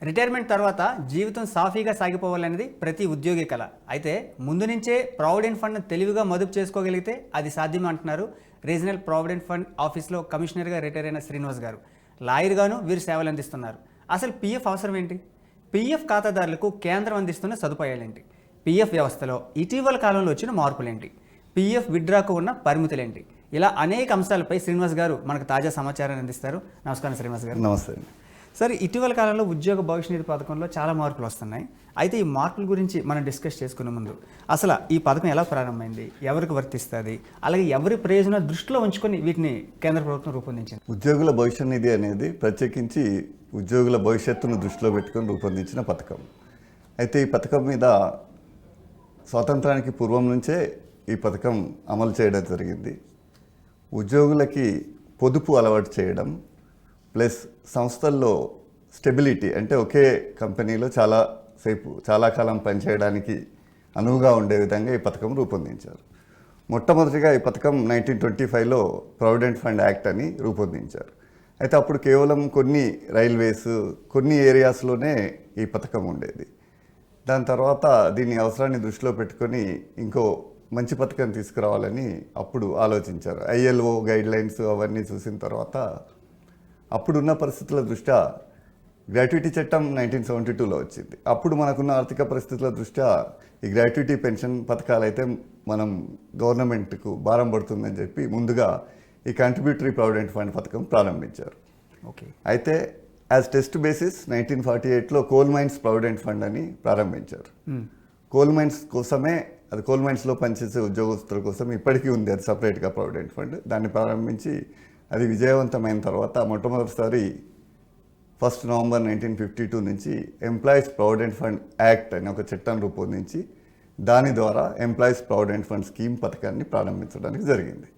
Retirement తర్వాత జీవితం సాఫీగా సాగిపోవాలనేది ప్రతి ఉద్యోగి కల. అయితే ముందు నుంచే ప్రావిడెంట్ ఫండ్ తెలివిగా మదుపు చేసుకోగలిగితే అది సాధ్యమే అంటున్నారు రీజనల్ ప్రావిడెంట్ ఫండ్ ఆఫీస్లో కమిషనర్గా రిటైర్ అయిన శ్రీనివాస్ గారు. లాయర్గాను వీరు సేవలు అందిస్తున్నారు. అసలు పీఎఫ్ అవసరం ఏంటి? పీఎఫ్ ఖాతాదారులకు కేంద్రం అందిస్తున్న సదుపాయాలేంటి? పీఎఫ్ వ్యవస్థలో ఇటీవల కాలంలో వచ్చిన మార్పులేంటి? పీఎఫ్ విత్డ్రాకు ఉన్న పరిమితులేంటి? ఇలా అనేక అంశాలపై శ్రీనివాస్ గారు మనకు తాజా సమాచారాన్ని అందిస్తారు. నమస్కారం శ్రీనివాస్ గారు. నమస్తే. సార్, ఇటీవల కాలంలో ఉద్యోగ భవిష్య నిధి పథకంలో చాలా మార్పులు వస్తున్నాయి. అయితే ఈ మార్పుల గురించి మనం డిస్కస్ చేసుకునే ముందు అసలు ఈ పథకం ఎలా ప్రారంభమైంది, ఎవరికి వర్తిస్తుంది, అలాగే ఎవరి ప్రయోజనాలు దృష్టిలో ఉంచుకొని వీటిని కేంద్ర ప్రభుత్వం రూపొందించింది? ఉద్యోగుల భవిష్య నిధి అనేది ప్రత్యేకించి ఉద్యోగుల భవిష్యత్తును దృష్టిలో పెట్టుకొని రూపొందించిన పథకం. అయితే ఈ పథకం మీద స్వాతంత్రానికి పూర్వం నుంచే ఈ పథకం అమలు చేయడం జరిగింది. ఉద్యోగులకి పొదుపు అలవాటు చేయడం ప్లస్ సంస్థల్లో స్టెబిలిటీ, అంటే ఒకే కంపెనీలో చాలా కాలం పనిచేయడానికి అనువుగా ఉండే విధంగా ఈ పథకం రూపొందించారు. మొట్టమొదటిగా ఈ పథకం 1925లో ప్రావిడెంట్ ఫండ్ యాక్ట్ అని రూపొందించారు. అయితే అప్పుడు కేవలం కొన్ని రైల్వేస్, కొన్ని ఏరియాస్లోనే ఈ పథకం ఉండేది. దాని తర్వాత దీని అవసరాన్ని దృష్టిలో పెట్టుకొని ఇంకో మంచి పథకం తీసుకురావాలని అప్పుడు ఆలోచించారు. ILO గైడ్లైన్స్ అవన్నీ చూసిన తర్వాత అప్పుడున్న పరిస్థితుల దృష్ట్యా గ్రాట్యుటీ చట్టం 1972లో వచ్చింది. అప్పుడు మనకున్న ఆర్థిక పరిస్థితుల దృష్ట్యా ఈ గ్రాట్యుటీ పెన్షన్ పథకాలు అయితే మనం గవర్నమెంట్కు భారం పడుతుందని చెప్పి ముందుగా ఈ కంట్రిబ్యూటరీ ప్రావిడెంట్ ఫండ్ పథకం ప్రారంభించారు. ఓకే. అయితే యాజ్ టెస్ట్ బేసిస్ 1948లో కోల్ మైన్స్ ప్రావిడెంట్ ఫండ్ అని ప్రారంభించారు. కోల్ మైన్స్ కోసమే, అది కోల్ మైన్స్లో పనిచేసే ఉద్యోగస్తుల కోసం ఇప్పటికీ ఉంది అది సపరేట్గా ప్రావిడెంట్ ఫండ్. దాన్ని ప్రారంభించి అది విజయవంతమైన తర్వాత మొట్టమొదటిసారి 1 నవంబర్ 1952 నుంచి ఎంప్లాయీస్ ప్రావిడెంట్ ఫండ్ యాక్ట్ అని ఒక చట్టం రూపొందించి దాని ద్వారా ఎంప్లాయీస్ ప్రావిడెంట్ ఫండ్ స్కీమ్ పథకాన్ని ప్రారంభించడానికి జరిగింది.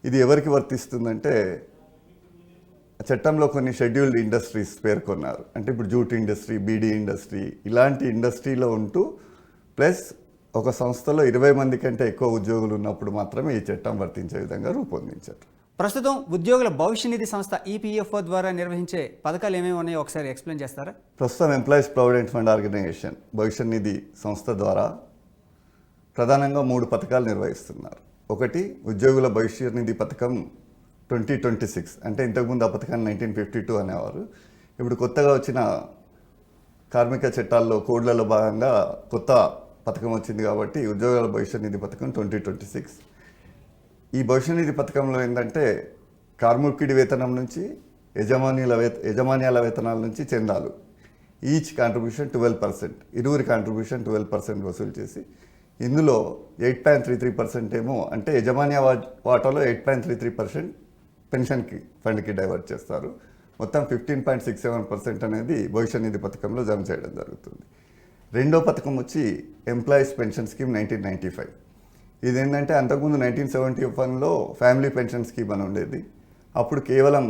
ఇది ఎవరికి వర్తిస్తుందంటే, చట్టంలో కొన్ని షెడ్యూల్డ్ ఇండస్ట్రీస్ పేర్కొన్నారు. అంటే ఇప్పుడు జూట్ ఇండస్ట్రీ, బీడీ ఇండస్ట్రీ, ఇలాంటి ఇండస్ట్రీలో ఉంటూ ప్లస్ ఒక సంస్థలో 20 మంది కంటే ఎక్కువ ఉద్యోగులు ఉన్నప్పుడు మాత్రమే ఈ చట్టం వర్తించే విధంగా రూపొందించారు. ప్రస్తుతం ఉద్యోగుల భవిష్య నిధి సంస్థ EPFO ద్వారా నిర్వహించే పథకాలు ఏమేమి ఉన్నాయో ఒకసారి ఎక్స్ప్లెయిన్ చేస్తారా? ప్రస్తుతం ఎంప్లాయీస్ ప్రావిడెంట్ ఫండ్ ఆర్గనైజేషన్ భవిష్య నిధి సంస్థ ద్వారా ప్రధానంగా 3 పథకాలు నిర్వహిస్తున్నారు. ఒకటి ఉద్యోగుల భవిష్య నిధి పథకం 2026, అంటే ఇంతకుముందు ఆ పథకాన్ని 1952 అనేవారు. ఇప్పుడు కొత్తగా వచ్చిన కార్మిక చట్టాల్లో కోడ్లలో భాగంగా కొత్త పథకం వచ్చింది కాబట్టి ఉద్యోగుల భవిష్య నిధి పథకం 2026. ఈ భవిష్య నిధి పథకంలో ఏంటంటే కార్మికుడి వేతనం నుంచి యజమాన్యాల వేతనాల నుంచి చందాలు ఈచ్ కాంట్రిబ్యూషన్ 12%, ఇరువురి కాంట్రిబ్యూషన్ 12% వసూలు చేసి ఇందులో 8.33% ఏమో, అంటే యజమాన్య వాటాలో 8.33% పెన్షన్కి ఫండ్కి డైవర్ట్ చేస్తారు. మొత్తం 15.67% అనేది భవిష్య నిధి పథకంలో జమ చేయడం జరుగుతుంది. రెండో పథకం వచ్చి ఎంప్లాయీస్ పెన్షన్ స్కీమ్ 1995. ఇది ఏంటంటే అంతకుముందు 1971లో ఫ్యామిలీ పెన్షన్ స్కీమ్ అని ఉండేది. అప్పుడు కేవలం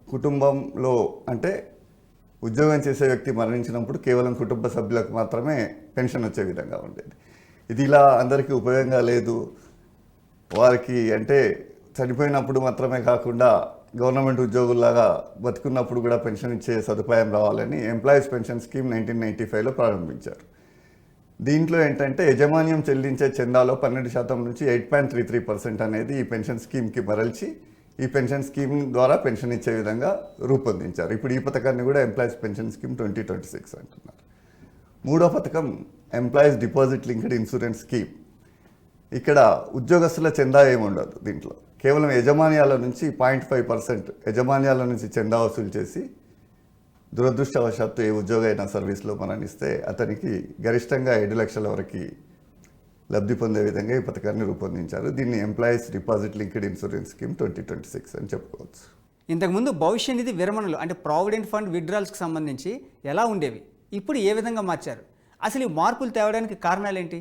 కుటుంబంలో, అంటే ఉద్యోగం చేసే వ్యక్తి మరణించినప్పుడు కేవలం కుటుంబ సభ్యులకు మాత్రమే పెన్షన్ వచ్చే విధంగా ఉండేది. ఇది ఇలా అందరికీ ఉపయోగంగా లేదు. వారికి అంటే చనిపోయినప్పుడు మాత్రమే కాకుండా గవర్నమెంట్ ఉద్యోగుల్లాగా బతుకున్నప్పుడు కూడా పెన్షన్ ఇచ్చే సదుపాయం రావాలని ఎంప్లాయీస్ పెన్షన్ స్కీమ్ 1995లో ప్రారంభించారు. దీంట్లో ఏంటంటే యజమాన్యం చెల్లించే చందాలో 12% నుంచి 8.33% అనేది ఈ పెన్షన్ స్కీమ్కి మరల్చి ఈ పెన్షన్ స్కీమ్ ద్వారా పెన్షన్ ఇచ్చే విధంగా రూపొందించారు. ఇప్పుడు ఈ పథకాన్ని కూడా ఎంప్లాయీస్ పెన్షన్ స్కీమ్ 2026 అంటున్నారు. మూడో పథకం employees deposit linked insurance scheme. ఇక్కడ ఉద్యోగస్తుల చందా ఏమి ఉండదు. దీంట్లో కేవలం యజమాన్యాల నుంచి 0.5% యజమాన్యాల నుంచి చందా వసూలు చేసి దురదృష్టవశాత్తు ఏ ఉద్యోగ అయినా సర్వీస్లో మరణిస్తే అతనికి గరిష్టంగా 7 లక్షల వరకు లబ్ధి పొందే విధంగా ఈ పథకాన్ని రూపొందించారు. దీన్ని employees deposit linked insurance scheme 2026 అని చెప్పుకోవచ్చు. ఇంతకుముందు భవిష్య నిధి విరమణలు అంటే ప్రావిడెంట్ ఫండ్ విత్డ్రాల్స్కి సంబంధించి ఎలా ఉండేవి, ఇప్పుడు ఏ విధంగా మార్చారు? అసలు ఈ మార్పులు తేవడానికి కారణాలు ఏంటి?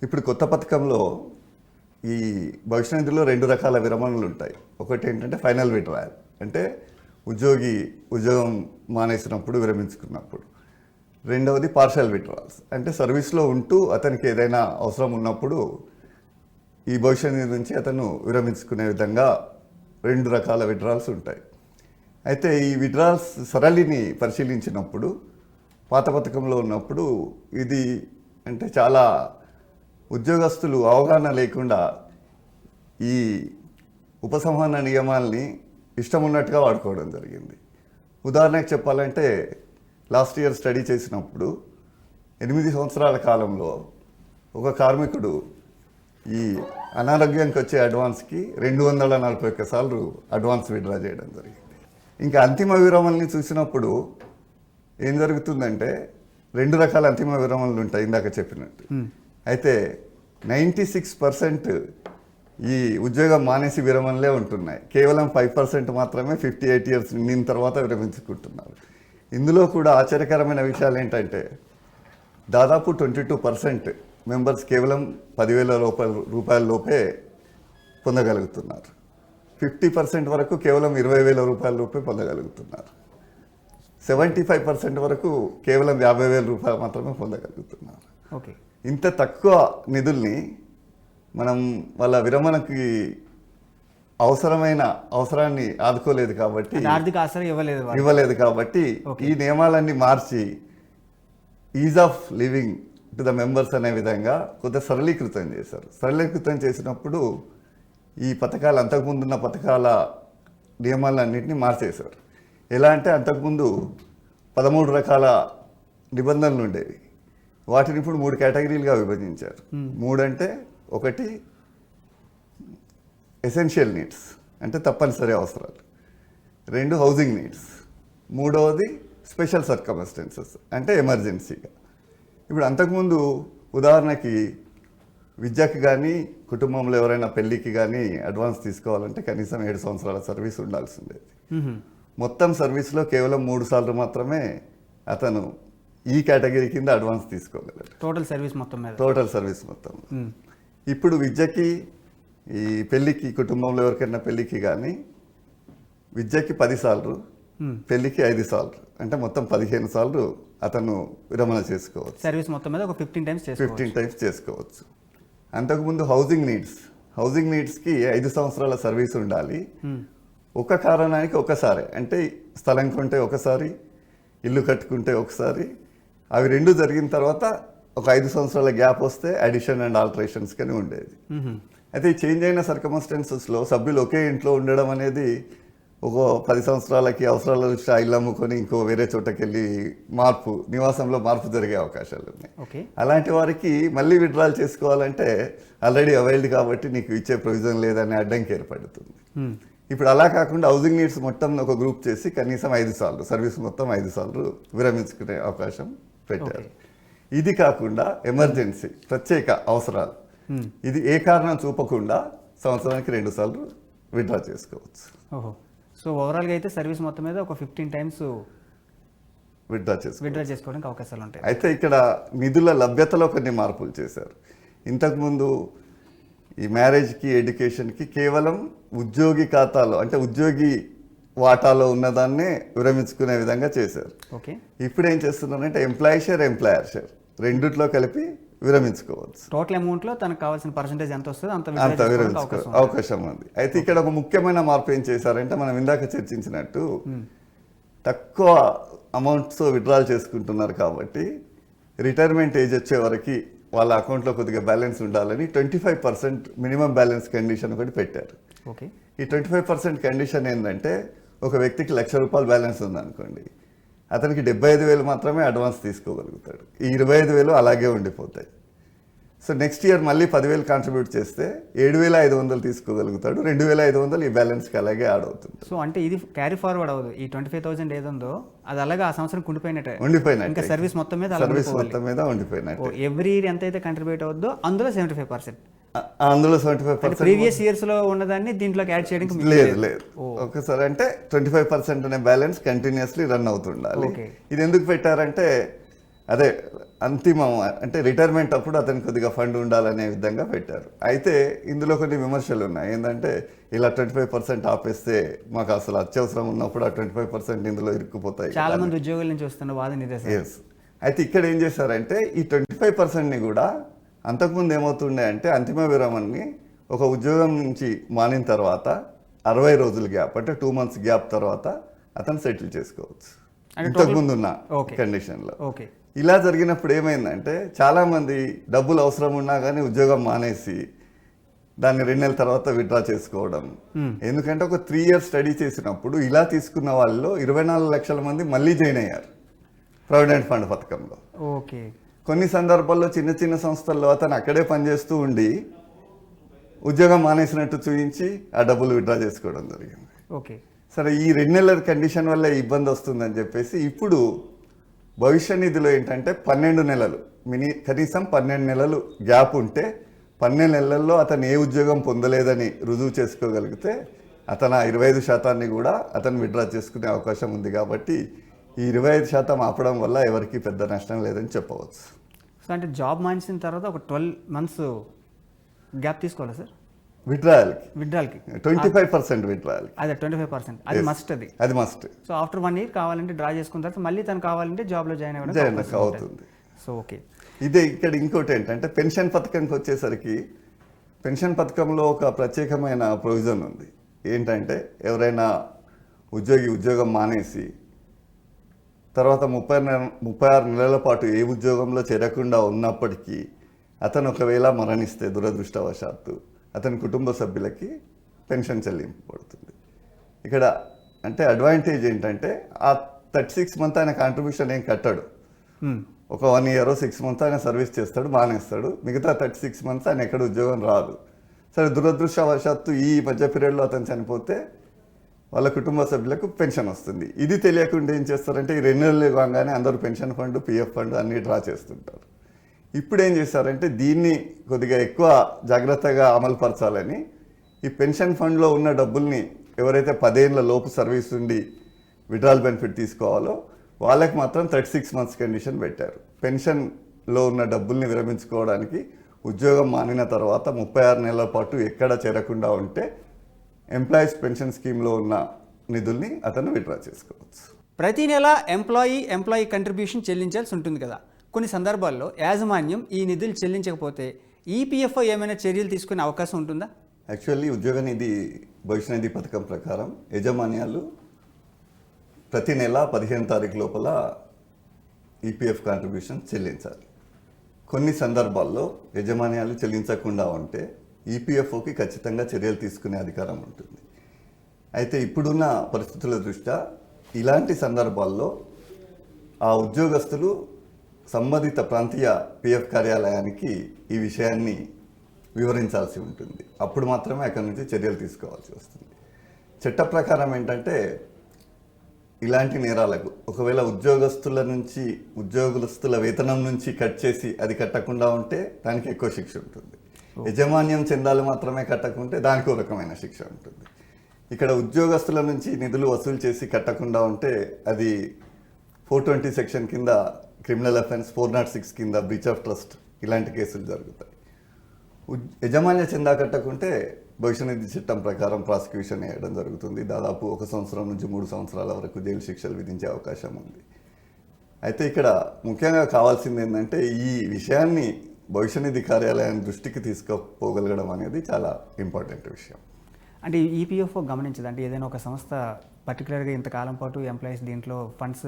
ఇప్పుడు కొత్త పథకంలో ఈ భవిష్య నిధిలో 2 రకాల విరమణలు ఉంటాయి. ఒకటి ఏంటంటే ఫైనల్ విత్డ్రాయల్, అంటే ఉద్యోగం మానేసినప్పుడు, విరమించుకున్నప్పుడు. రెండవది పార్షల్ విత్డ్రాల్స్, అంటే సర్వీస్లో ఉంటూ అతనికి ఏదైనా అవసరం ఉన్నప్పుడు ఈ భవిష్య నిధి నుంచి అతను విరమించుకునే విధంగా 2 రకాల విత్డ్రాల్స్ ఉంటాయి. అయితే ఈ విడ్రాల్స్ సరళిని పరిశీలించినప్పుడు పాత పథకంలో ఉన్నప్పుడు ఇది అంటే చాలా ఉద్యోగస్తులు అవగాహన లేకుండా ఈ ఉపసంహరణ నియమాల్ని ఇష్టం ఉన్నట్టుగా వాడుకోవడం జరిగింది. ఉదాహరణకు చెప్పాలంటే లాస్ట్ ఇయర్ స్టడీ చేసినప్పుడు 8 సంవత్సరాల కాలంలో ఒక కార్మికుడు ఈ అనారోగ్యానికి వచ్చే అడ్వాన్స్కి 241 సార్లు అడ్వాన్స్ విడ్రా చేయడం జరిగింది. ఇంకా అంతిమ విరమణని చూసినప్పుడు ఏం జరుగుతుందంటే 2 రకాల అంతిమ విరమణలు ఉంటాయి ఇందాక చెప్పినట్టు. అయితే 96% ఈ ఉద్యోగం మానేసి విరమణలే ఉంటున్నాయి. కేవలం 5% మాత్రమే 58 ఇయర్స్ నిండిన తర్వాత విరమించుకుంటున్నారు. ఇందులో కూడా ఆశ్చర్యకరమైన విషయాలు ఏంటంటే దాదాపు 22% మెంబర్స్ కేవలం 10,000 రూపాయల లోపే పొందగలుగుతున్నారు. 50% వరకు కేవలం 20,000 రూపాయల లోపే పొందగలుగుతున్నారు. 75% వరకు కేవలం 50,000 రూపాయలు మాత్రమే పొందగలుగుతున్నారు. ఓకే, ఇంత తక్కువ నిధుల్ని మనం వాళ్ళ విరమణకి అవసరాన్ని ఆదుకోలేదు కాబట్టి, ఆర్థిక ఆసరా ఇవ్వలేదు కాబట్టి ఈ నియమాలన్నీ మార్చి ease of living to the members అనే విధంగా కొంత సరళీకృతం చేశారు. సరళీకృతం చేసినప్పుడు ఈ పథకాలు అంతకుముందున్న పథకాల నియమాలన్నింటినీ మార్చేశారు. ఎలా అంటే అంతకుముందు 13 రకాల నిబంధనలు ఉండేవి. వాటిని ఇప్పుడు 3 కేటగిరీలుగా విభజించారు. 3 అంటే 1 ఎసెన్షియల్ నీడ్స్ అంటే తప్పనిసరి అవసరాలు, 2 హౌసింగ్ నీడ్స్, 3వది స్పెషల్ సర్కమ్స్టెన్సెస్ అంటే ఎమర్జెన్సీగా. ఇప్పుడు అంతకుముందు ఉదాహరణకి విద్యకి కానీ కుటుంబంలో ఎవరైనా పెళ్ళికి కానీ అడ్వాన్స్ తీసుకోవాలంటే కనీసం 7 సంవత్సరాల సర్వీస్ ఉండాల్సి ఉండేది. మొత్తం సర్వీస్లో కేవలం 3 సార్లు మాత్రమే అతను ఈ కేటగిరీ కింద అడ్వాన్స్ తీసుకోగలడు టోటల్ సర్వీస్ మొత్తం. ఇప్పుడు విద్యకి ఈ పెళ్ళికి కుటుంబంలో ఎవరికైనా పెళ్ళికి కానీ విద్యకి 10 సార్లు, పెళ్ళికి 5 సార్లు అంటే మొత్తం 15 సార్లు అతను విరమణ చేసుకోవచ్చు. సర్వీస్ మొత్తం మీద ఒక 15 టైమ్స్ చేసుకోవచ్చు. అంతకుముందు హౌసింగ్ నీడ్స్కి 5 సంవత్సరాల సర్వీస్ ఉండాలి. ఒక కారణానికి ఒకసారి అంటే స్థలం కొంటే ఒకసారి, ఇల్లు కట్టుకుంటే ఒకసారి, అవి 2 జరిగిన తర్వాత ఒక 5 సంవత్సరాల గ్యాప్ వస్తే అడిషన్ అండ్ ఆల్టరేషన్స్ కానీ ఉండేది. అయితే ఈ చేంజ్ అయిన సర్కమ్స్టెన్సెస్లో సభ్యులు ఒకే ఇంట్లో ఉండడం అనేది ఒక 10 సంవత్సరాలకి అవసరాల దృష్ట్యా ఇల్లు అమ్ముకొని ఇంకో వేరే చోటకి వెళ్ళి నివాసంలో మార్పు జరిగే అవకాశాలు ఉన్నాయి. అలాంటి వారికి మళ్ళీ విడ్రాల్ చేసుకోవాలంటే ఆల్రెడీ అవైల్డ్ కాబట్టి నీకు ఇచ్చే ప్రొవిజన్ లేదనే అడ్డంకి ఏర్పడుతుంది. ఇప్పుడు అలా కాకుండా హౌసింగ్ నీడ్స్ మొత్తం ఒక గ్రూప్ చేసి కనీసం 5 సార్లు సర్వీస్ మొత్తం 5 సార్లు విరమించుకునే అవకాశం పెట్టారు. ఇది కాకుండా ఎమర్జెన్సీ ప్రత్యేక అవసరాలు, ఇది ఏ కారణం చూపకుండా సంవత్సరానికి 2 సార్లు విడ్రా చేసుకోవచ్చు. సో ఓవరాల్గా అయితే సర్వీస్ మొత్తం మీద ఒక 15 టైమ్స్ విడ్రా చేసుకోవడానికి అవకాశాలు ఉంటాయి. అయితే ఇక్కడ నిధుల లభ్యతలో కొన్ని మార్పులు చేశారు. ఇంతకుముందు ఈ మ్యారేజ్కి, ఎడ్యుకేషన్కి కేవలం ఉద్యోగి ఖాతాలో అంటే ఉద్యోగి వాటాలో ఉన్నదాన్నే విరమించుకునే విధంగా చేశారు. ఇప్పుడు ఏం చేస్తున్నారంటే ఎంప్లాయర్ షేర్ రెండిట్లో కలిపి విరమించుకోవచ్చు. టోటల్ అమౌంట్లో తనకు కావాల్సిన పర్సెంటేజ్ ఎంత వస్తుందో అంత విరమించుకో అవకాశం ఉంది. అయితే ఇక్కడ ఒక ముఖ్యమైన మార్పు ఏం చేశారంటే మనం ఇందాక చర్చించినట్టు తక్కువ అమౌంట్స్ విడ్రాల్ చేసుకుంటున్నారు కాబట్టి రిటైర్మెంట్ ఏజ్ వచ్చే వరకు వాళ్ళ అకౌంట్లో కొద్దిగా బ్యాలెన్స్ ఉండాలని 25% మినిమం బ్యాలెన్స్ కండిషన్ ఒకటి పెట్టారు. ఈ 25% కండిషన్ ఏంటంటే ఒక వ్యక్తికి ₹1,00,000 బ్యాలెన్స్ ఉందనుకోండి, అతనికి 75,000 మాత్రమే అడ్వాన్స్ తీసుకోగలుగుతాడు. ఈ 25,000 అలాగే ఉండిపోతాయి. సో నెక్స్ట్ ఇయర్ మళ్ళీ 10,000 కాంట్రిబ్యూట్ చేస్తే 7,500 తీసుకోగలుగుతాడు. 2,500 ఈ బ్యాలెన్స్కి అలాగే యాడ్ అవుతుంది. సో అంటే ఇది క్యారీ ఫార్వర్డ్ అవ్వదు. ఈ 25,000 ఏదో అది అలాగే ఆ సంవత్సరం ఉండిపోయినట్టే ఇంకా సర్వీస్ మొత్తం మీద ఉండిపోయినట్టు. ఎవ్రీ ఇయర్ ఎంత అయితే కంట్రిబ్యూట్ అవుద్దో అందులో 75%. అందులో 75% ప్రీవియస్ ఇయర్స్ లో ఉన్నదాన్ని దీంట్లోకి యాడ్ చేయడానికి లేదు. ఒకసారి అంటే 25% అనే బ్యాలెన్స్ కంటిన్యూస్లీ రన్ అవుతుండాలి. ఇది ఎందుకు పెట్టారంటే అదే అంతిమం అంటే రిటైర్మెంట్ అప్పుడు అతనికి కొద్దిగా ఫండ్ ఉండాలనే విధంగా పెట్టారు. అయితే ఇందులో కొన్ని విమర్శలు ఉన్నాయి. ఏంటంటే ఇలా 25% ఆపేస్తే మాకు అసలు అత్యవసరం ఉన్నప్పుడు ఆ 25% ఇందులో ఇరుక్కుపోతాయి. చాలా మంది ఉద్యోగుల నుంచి వస్తున్న వాదన ఇదే. అయితే ఇక్కడ ఏం చేశారంటే ఈ 25%ని కూడా అంతకుముందు ఏమవుతుండే అంటే అంతిమ విరామాన్ని ఒక ఉద్యోగం నుంచి మానిన తర్వాత 60 రోజుల గ్యాప్ అంటే 2 months గ్యాప్ తర్వాత అతను సెటిల్ చేసుకోవచ్చు అంటే ఇంతకుముందు ఉన్న Okay. కండిషన్లో. ఓకే. ఇలా జరిగినప్పుడు ఏమైందంటే చాలామంది డబ్బులు అవసరం ఉన్నా కానీ ఉద్యోగం మానేసి దాన్ని 2 నెలల తర్వాత విత్డ్రా చేసుకోవడం. ఎందుకంటే ఒక 3 years స్టడీ చేసినప్పుడు ఇలా తీసుకున్న వాళ్ళలో 24 లక్షల మంది మళ్ళీ జాయిన్ అయ్యారు ప్రావిడెంట్ ఫండ్ పథకంలో. ఓకే. కొన్ని సందర్భాల్లో చిన్న చిన్న సంస్థల్లో అతను అక్కడే పనిచేస్తూ ఉండి ఉద్యోగం మానేసినట్టు చూపించి ఆ డబ్బులు విత్డ్రా చేసుకోవడం జరిగింది. ఓకే. సరే ఈ 2 నెలల కండిషన్ వల్ల ఇబ్బంది వస్తుందని చెప్పేసి ఇప్పుడు భవిష్య నిధిలో ఏంటంటే 12 నెలలు కనీసం 12 నెలలు గ్యాప్ ఉంటే 12 నెలల్లో అతను ఏ ఉద్యోగం పొందలేదని రుజువు చేసుకోగలిగితే అతను ఆ 25% కూడా అతను విత్డ్రా చేసుకునే అవకాశం ఉంది. కాబట్టి ఈ 25% ఆపడం వల్ల ఎవరికి పెద్ద నష్టం లేదని చెప్పవచ్చు. సో అంటే జాబ్ మానేసిన తర్వాత ఒక 12 months గ్యాప్ తీసుకోవాలా సార్ విత్డ్రాయల్కి? విత్డ్రాల్కి 25% విత్డ్రాయల్కి. అదే 25%. అది మస్ట్. అది మస్ట్. సో ఆఫ్టర్ 1 year కావాలంటే డ్రా చేసుకున్న తర్వాత మళ్ళీ తను కావాలంటే జాబ్లో జాయిన్ జాయిన్ అవ్వడం అవుతుంది. So okay. ఇదే ఇక్కడ ఇంకోటి ఏంటంటే పెన్షన్ పథకంకి వచ్చేసరికి పెన్షన్ పథకంలో ఒక ప్రత్యేకమైన ప్రొవిజన్ ఉంది. ఏంటంటే ఎవరైనా ఉద్యోగం మానేసి తర్వాత 36 నెలల పాటు ఏ ఉద్యోగంలో చేరకుండా ఉన్నప్పటికీ అతను ఒకవేళ మరణిస్తే దురదృష్టవశాత్తు అతని కుటుంబ సభ్యులకి పెన్షన్ చెల్లింపబడుతుంది. ఇక్కడ అంటే అడ్వాంటేజ్ ఏంటంటే ఆ 36 months ఆయన కాంట్రిబ్యూషన్ ఏం కట్టాడు. ఒక 1 year 6 months ఆయన సర్వీస్ చేస్తాడు, మానేస్తాడు. మిగతా 36 months ఆయన ఎక్కడ ఉద్యోగం రాదు. సరే దురదృష్టవశాత్తు ఈ మధ్య పీరియడ్లో అతను చనిపోతే వాళ్ళ కుటుంబ సభ్యులకు పెన్షన్ వస్తుంది. ఇది తెలియకుండా ఏం చేస్తారంటే ఈ 2 నెలలు ఇవ్వగానే అందరూ పెన్షన్ ఫండ్, పిఎఫ్ ఫండ్ అన్నీ డ్రా చేస్తుంటారు. ఇప్పుడు ఏం చేశారంటే దీన్ని కొద్దిగా ఎక్కువ జాగ్రత్తగా అమలుపరచాలని ఈ పెన్షన్ ఫండ్లో ఉన్న డబ్బుల్ని ఎవరైతే 10 ఏళ్ల లోపు సర్వీస్ ఉండి విత్డ్రాల్ బెనిఫిట్ తీసుకోవాలో వాళ్ళకి మాత్రం 36 months కండిషన్ పెట్టారు. పెన్షన్లో ఉన్న డబ్బుల్ని విరమించుకోవడానికి ఉద్యోగం మానిన తర్వాత 36 నెలల పాటు ఎక్కడ చేరకుండా ఉంటే ఎంప్లాయీస్ పెన్షన్ స్కీమ్లో ఉన్న నిధుల్ని అతను విత్డ్రా చేసుకోవచ్చు. ప్రతి నెల ఎంప్లాయీ కంట్రిబ్యూషన్ చెల్లించాల్సి ఉంటుంది కదా. కొన్ని సందర్భాల్లో యాజమాన్యం ఈ నిధులు చెల్లించకపోతే ఈపీఎఫ్ఓ ఏమైనా చర్యలు తీసుకునే అవకాశం ఉంటుందా? యాక్చువల్లీ ఉద్యోగ నిధి భవిష్య నిధి పథకం ప్రకారం యజమాన్యాలు ప్రతి నెల 15వ తారీఖు లోపల ఈపీఎఫ్ కాంట్రిబ్యూషన్ చెల్లించాలి. కొన్ని సందర్భాల్లో యజమాన్యాలు చెల్లించకుండా ఉంటే ఈపీఎఫ్ఓకి ఖచ్చితంగా చర్యలు తీసుకునే అధికారం ఉంటుంది. అయితే ఇప్పుడున్న పరిస్థితుల దృష్ట్యా ఇలాంటి సందర్భాల్లో ఆ ఉద్యోగస్తులు సంబంధిత ప్రాంతీయ పిఎఫ్ కార్యాలయానికి ఈ విషయాన్ని వివరించాల్సి ఉంటుంది. అప్పుడు మాత్రమే అక్కడి నుంచి చర్యలు తీసుకోవాల్సి వస్తుంది. చట్ట ప్రకారం ఏంటంటే ఇలాంటి నేరాలకు ఒకవేళ ఉద్యోగస్తుల వేతనం నుంచి కట్ చేసి అది కట్టకుండా ఉంటే దానికి ఎక్కువ శిక్ష ఉంటుంది. యజమాన్యం చందాలు మాత్రమే కట్టకుంటే దానికి ఒక రకమైన శిక్ష ఉంటుంది. ఇక్కడ ఉద్యోగస్తుల నుంచి నిధులు వసూలు చేసి కట్టకుండా ఉంటే అది 420 సెక్షన్ కింద క్రిమినల్ అఫెన్స్, 406 కింద బ్రీచ్ ఆఫ్ ట్రస్ట్ ఇలాంటి కేసులు జరుగుతాయి. యజమాన్య చందా కట్టకుంటే భవిష్య నిధి చట్టం ప్రకారం ప్రాసిక్యూషన్ వేయడం జరుగుతుంది. దాదాపు 1 సంవత్సరం నుంచి 3 సంవత్సరాల వరకు జైలు శిక్షలు విధించే అవకాశం ఉంది. అయితే ఇక్కడ ముఖ్యంగా కావాల్సింది ఏంటంటే ఈ విషయాన్ని భవిష్య నిధి కార్యాలయం దృష్టికి తీసుకుపోగలగడం అనేది చాలా ఇంపార్టెంట్ విషయం. అంటే ఈపీఎఫ్ఓ గమనించదు అంటే ఏదైనా ఒక సంస్థ పర్టికులర్గా ఇంతకాలం పాటు ఎంప్లాయీస్ దీంట్లో ఫండ్స్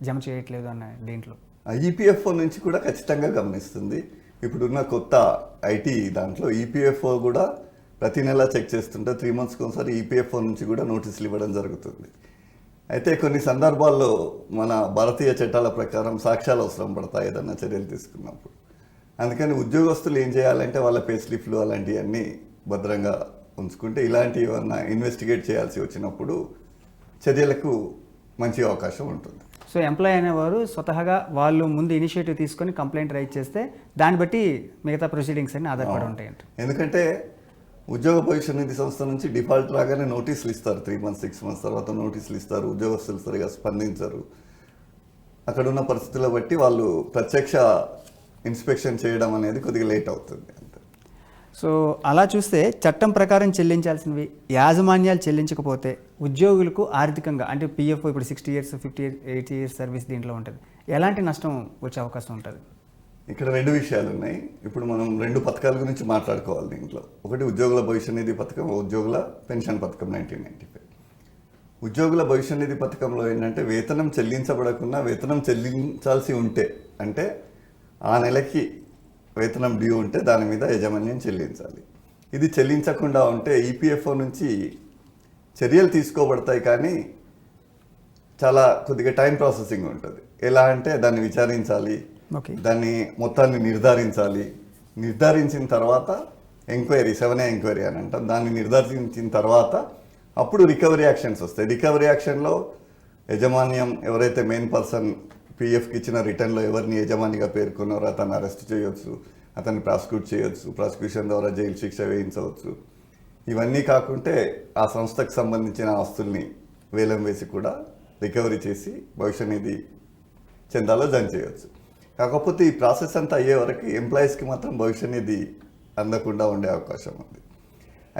జమ చేయట్లేదు అన్న దీంట్లో ఈపీఎఫ్ఓ నుంచి కూడా ఖచ్చితంగా గమనిస్తుంది. ఇప్పుడున్న కొత్త ఐటీ దాంట్లో ఈపీఎఫ్ఓ కూడా ప్రతి నెల చెక్ చేస్తుంటే 3 months ఒకసారి ఈపీఎఫ్ఓ నుంచి కూడా నోటీసులు ఇవ్వడం జరుగుతుంది. అయితే కొన్ని సందర్భాల్లో మన భారతీయ చట్టాల ప్రకారం సాక్ష్యాలు అవసరం పడతాయి ఏదన్నా చర్యలు తీసుకున్నప్పుడు. అందుకని ఉద్యోగస్తులు ఏం చేయాలంటే వాళ్ళ పే స్లిప్లు అలాంటివన్నీ భద్రంగా ఉంచుకుంటే ఇలాంటి ఏమన్నా ఇన్వెస్టిగేట్ చేయాల్సి వచ్చినప్పుడు చర్యలకు మంచి అవకాశం ఉంటుంది. సో ఎంప్లాయీ అనేవారు స్వతహాగా వాళ్ళు ముందు ఇనిషియేటివ్ తీసుకొని కంప్లైంట్ రైజ్ చేస్తే దాన్ని బట్టి మిగతా ప్రొసీడింగ్స్ అన్ని ఆధారపడి ఉంటాయంట. ఎందుకంటే ఉద్యోగ భవిష్య నిధి సంస్థ నుంచి డిఫాల్ట్ రాగానే నోటీసులు ఇస్తారు. 3 months 6 months తర్వాత నోటీసులు ఇస్తారు. ఉద్యోగస్తులు సరిగా స్పందించరు. అక్కడ ఉన్న పరిస్థితుల బట్టి వాళ్ళు ప్రత్యక్ష ఇన్స్పెక్షన్ చేయడం అనేది కొద్దిగా లేట్ అవుతుంది అంతే. సో అలా చూస్తే చట్టం ప్రకారం చెల్లించాల్సినవి యాజమాన్యాలు చెల్లించకపోతే ఉద్యోగులకు ఆర్థికంగా అంటే పిఎఫ్ ఇప్పుడు 60 years 58 years సర్వీస్ దీంట్లో ఉంటుంది, ఎలాంటి నష్టం వచ్చే అవకాశం ఉంటుంది? ఇక్కడ 2 విషయాలు ఉన్నాయి. ఇప్పుడు మనం 2 పథకాల గురించి మాట్లాడుకోవాలి దీంట్లో. ఒకటి ఉద్యోగుల భవిష్య నిధి పథకం, ఉద్యోగుల పెన్షన్ పథకం 1995. ఉద్యోగుల భవిష్య నిధి పథకంలో ఏంటంటే వేతనం చెల్లించబడకుండా వేతనం చెల్లించాల్సి ఉంటే, అంటే ఆ నెలకి వేతనం డ్యూ ఉంటే దాని మీద యాజమాన్యం చెల్లించాలి. ఇది చెల్లించకుండా ఉంటే ఈపీఎఫ్ఓ నుంచి చర్యలు తీసుకోబడతాయి, కానీ చాలా కొద్దిగా టైం ప్రాసెసింగ్ ఉంటుంది. ఎలా అంటే దాన్ని విచారించాలి, ఓకే, దాన్ని మొత్తాన్ని నిర్ధారించిన తర్వాత ఎంక్వైరీ, 7A ఎంక్వైరీ అని అంటాం. దాన్ని నిర్ధారించిన తర్వాత అప్పుడు రికవరీ యాక్షన్స్ వస్తాయి. రికవరీ యాక్షన్లో యజమాన్యం ఎవరైతే మెయిన్ పర్సన్ పిఎఫ్కి ఇచ్చిన రిటర్న్లో ఎవరిని యజమానిగా పేర్కొన్నారో అతన్ని అరెస్ట్ చేయొచ్చు, అతన్ని ప్రాసిక్యూట్ చేయొచ్చు, ప్రాసిక్యూషన్ ద్వారా జైలు శిక్ష వేయించవచ్చు. ఇవన్నీ కాకుంటే ఆ సంస్థకు సంబంధించిన ఆస్తుల్ని వేలం వేసి కూడా రికవరీ చేసి భవిష్య నిధి చందాలో జమ చేయవచ్చు. కాకపోతే ఈ ప్రాసెస్ అంతా అయ్యే వరకు ఎంప్లాయీస్కి మాత్రం భవిష్య నిధి అందకుండా ఉండే అవకాశం ఉంది.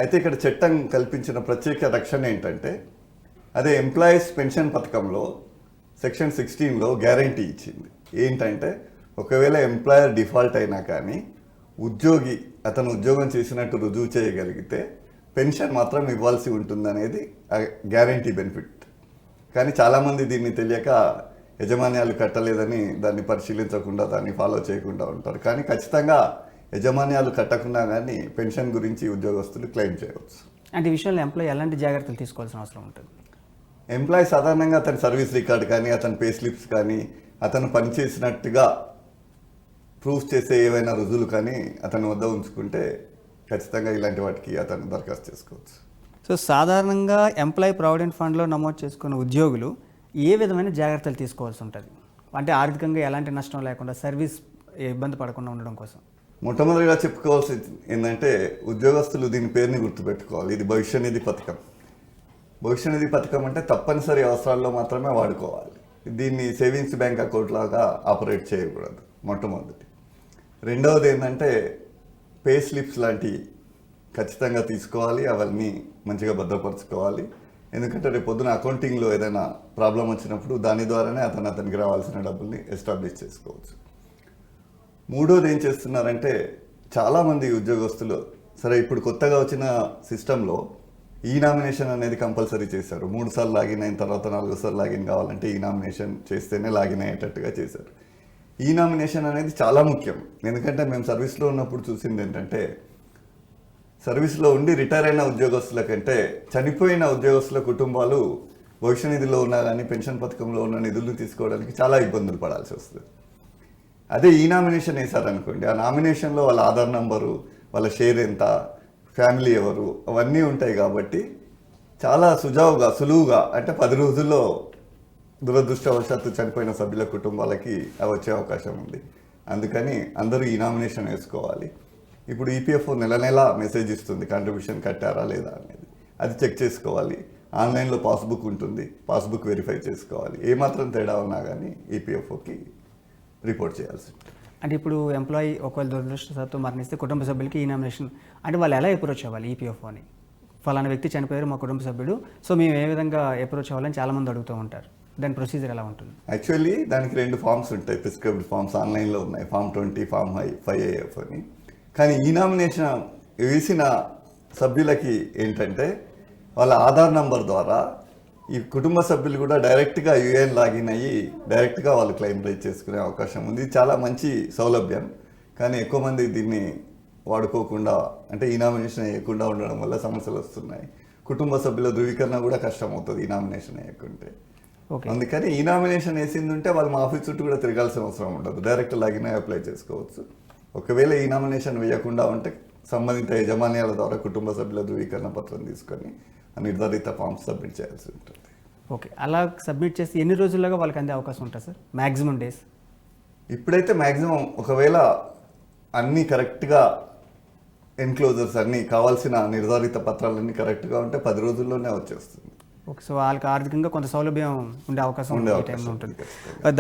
అయితే ఇక్కడ చట్టం కల్పించిన ప్రత్యేక రక్షణ ఏంటంటే, అదే ఎంప్లాయీస్ పెన్షన్ పథకంలో సెక్షన్ 16లో గ్యారంటీ ఇచ్చింది. ఏంటంటే ఒకవేళ ఎంప్లాయర్ డిఫాల్ట్ అయినా కానీ ఉద్యోగి అతను ఉద్యోగం చేసినట్టు రుజువు చేయగలిగితే పెన్షన్ మాత్రం ఇవ్వాల్సి ఉంటుందనేది గ్యారంటీ బెనిఫిట్. కానీ చాలామంది దీన్ని తెలియక యజమాన్యాలు కట్టలేదని దాన్ని పరిశీలించకుండా దాన్ని ఫాలో చేయకుండా ఉంటారు. కానీ ఖచ్చితంగా యజమాన్యాలు కట్టకుండా కానీ పెన్షన్ గురించి ఉద్యోగస్తులు క్లెయిమ్ చేయవచ్చు. అంటే ఈ విషయంలో ఎంప్లాయీ ఎలాంటి జాగ్రత్తలు తీసుకోవాల్సిన అవసరం ఉంటుంది? ఎంప్లాయీ సాధారణంగా అతని సర్వీస్ రికార్డ్ కానీ అతని పే స్లిప్స్ కానీ అతను పనిచేసినట్టుగా ప్రూఫ్ చేసే ఏవైనా రుజువులు కానీ అతని వద్ద ఉంచుకుంటే ఖచ్చితంగా ఇలాంటి వాటికి అతను దరఖాస్తు చేసుకోవచ్చు. సో సాధారణంగా ఎంప్లాయీ ప్రావిడెంట్ ఫండ్లో నమోదు చేసుకున్న ఉద్యోగులు ఏ విధమైన జాగ్రత్తలు తీసుకోవాల్సి ఉంటుంది? అంటే ఆర్థికంగా ఎలాంటి నష్టం లేకుండా సర్వీస్ ఇబ్బంది పడకుండా ఉండడం కోసం. మొట్టమొదటిగా చెప్పుకోవాల్సింది ఏంటంటే ఉద్యోగస్తులు దీని పేరుని గుర్తుపెట్టుకోవాలి. ఇది భవిష్య నిధి పథకం. భవిష్య నిధి పథకం అంటే తప్పనిసరి అవసరాల్లో మాత్రమే వాడుకోవాలి. దీన్ని సేవింగ్స్ బ్యాంక్ అకౌంట్ లాగా ఆపరేట్ చేయకూడదు, మొట్టమొదటి. రెండవది ఏంటంటే పే స్లిప్స్ లాంటివి ఖచ్చితంగా తీసుకోవాలి, అవన్నీ మంచిగా భద్రపరచుకోవాలి. ఎందుకంటే రేపు పొద్దున అకౌంటింగ్లో ఏదైనా ప్రాబ్లం వచ్చినప్పుడు దాని ద్వారానే అతనికి రావాల్సిన డబ్బుల్ని ఎస్టాబ్లిష్ చేసుకోవచ్చు. మూడోది ఏం చేస్తున్నారంటే చాలామంది ఉద్యోగస్తులు, సరే ఇప్పుడు కొత్తగా వచ్చిన సిస్టంలో ఈ నామినేషన్ అనేది కంపల్సరీ చేశారు. 3 సార్లు లాగిన్ అయిన తర్వాత 4 సార్లు లాగిన్ కావాలంటే ఈ నామినేషన్ చేస్తేనే లాగిన్ అయ్యేటట్టుగా చేశారు. ఈ నామినేషన్ అనేది చాలా ముఖ్యం. ఎందుకంటే మేము సర్వీస్లో ఉన్నప్పుడు చూసింది ఏంటంటే, సర్వీస్లో ఉండి రిటైర్ అయిన ఉద్యోగస్తుల కంటే చనిపోయిన ఉద్యోగస్తుల కుటుంబాలు భవిష్య నిధిలో ఉన్నా కానీ పెన్షన్ పథకంలో ఉన్న నిధులను తీసుకోవడానికి చాలా ఇబ్బందులు పడాల్సి వస్తుంది. అదే ఈ నామినేషన్ వేశారనుకోండి, ఆ నామినేషన్లో వాళ్ళ ఆధార్ నంబరు, వాళ్ళ షేర్ ఎంత, ఫ్యామిలీ ఎవరు, అవన్నీ ఉంటాయి. కాబట్టి చాలా సులువుగా అంటే 10 రోజుల్లో దురదృష్టవశాత్తు చనిపోయిన సభ్యుల కుటుంబాలకి అవి వచ్చే అవకాశం ఉంది. అందుకని అందరూ ఈ నామినేషన్ వేసుకోవాలి. ఇప్పుడు ఈపీఎఫ్ఓ నెల మెసేజ్ ఇస్తుంది కాంట్రిబ్యూషన్ కట్టారా లేదా అనేది. అది చెక్ చేసుకోవాలి. ఆన్లైన్లో పాస్బుక్ ఉంటుంది, పాస్బుక్ వెరిఫై చేసుకోవాలి. ఏమాత్రం తేడా ఉన్నా కానీ ఈపీఎఫ్ఓకి రిపోర్ట్ చేయాల్సి ఉంటుంది. అంటే ఇప్పుడు ఎంప్లాయీ ఒకవేళ దురదృష్టవశాత్తు మరణిస్తే కుటుంబ సభ్యులకి ఈ నామినేషన్ అంటే వాళ్ళు ఎలా అప్రోచ్ అవ్వాలి? ఈపీఎఫ్ఓని ఫలానా వ్యక్తి చనిపోయారు మా కుటుంబ సభ్యుడు, సో మేము ఏ విధంగా అప్రోచ్ అవ్వాలని చాలామంది అడుగుతూ ఉంటారు. దాని ప్రొసీజర్ ఎలా ఉంటుంది? యాక్చువల్లీ దానికి 2 ఫామ్స్ ఉంటాయి, ప్రిస్క్రైబ్డ్ ఫామ్స్ ఆన్లైన్లో ఉన్నాయి, ఫామ్ 20, ఫామ్ 5AF అని. కానీ ఈ నామినేషన్ వేసిన సభ్యులకి ఏంటంటే వాళ్ళ ఆధార్ నంబర్ ద్వారా ఈ కుటుంబ సభ్యులు కూడా డైరెక్ట్గా యూఏఎన్ లాగిన్ అయ్యి డైరెక్ట్గా వాళ్ళు క్లెయిమ్ రైజ్ చేసుకునే అవకాశం ఉంది. చాలా మంచి సౌలభ్యం. కానీ ఎక్కువ మంది దీన్ని వాడుకోకుండా, అంటే ఈ నామినేషన్ వేయకుండా ఉండడం వల్ల సమస్యలు వస్తున్నాయి. కుటుంబ సభ్యుల ధృవీకరణ కూడా కష్టం అవుతుంది ఈ నామినేషన్ వేయకుంటే. అందుకని ఈ నామినేషన్ వేసింది ఉంటే వాళ్ళు మా ఆఫీస్ చుట్టూ కూడా తిరగాల్సిన అవసరం ఉండదు, డైరెక్ట్ లాగిన్ అయ్యి అప్లై చేసుకోవచ్చు. ఒకవేళ ఈ నామినేషన్ వేయకుండా ఉంటే సంబంధిత యజమాన్యాల ద్వారా కుటుంబ సభ్యుల ధృవీకరణ పత్రం తీసుకొని నిర్ధారిత ఫామ్స్ సబ్మిట్ చేయాల్సి ఉంటుంది. ఓకే, అలా సబ్మిట్ చేసి ఎన్ని రోజుల్లోగా వాళ్ళకి అందే అవకాశం ఉంటుంది సార్? Maximum days? ఇప్పుడైతే మ్యాక్సిమం ఒకవేళ అన్నీ కరెక్ట్గా ఎన్క్లోజర్స్ అన్నీ కావాల్సిన నిర్ధారిత పత్రాలన్నీ కరెక్ట్గా ఉంటే 10 రోజుల్లోనే వచ్చేస్తుంది. ఓకే, సో వాళ్ళకి ఆర్థికంగా కొంత సౌలభ్యం ఉండే అవకాశం ఈ టైంలో ఉంటుంది.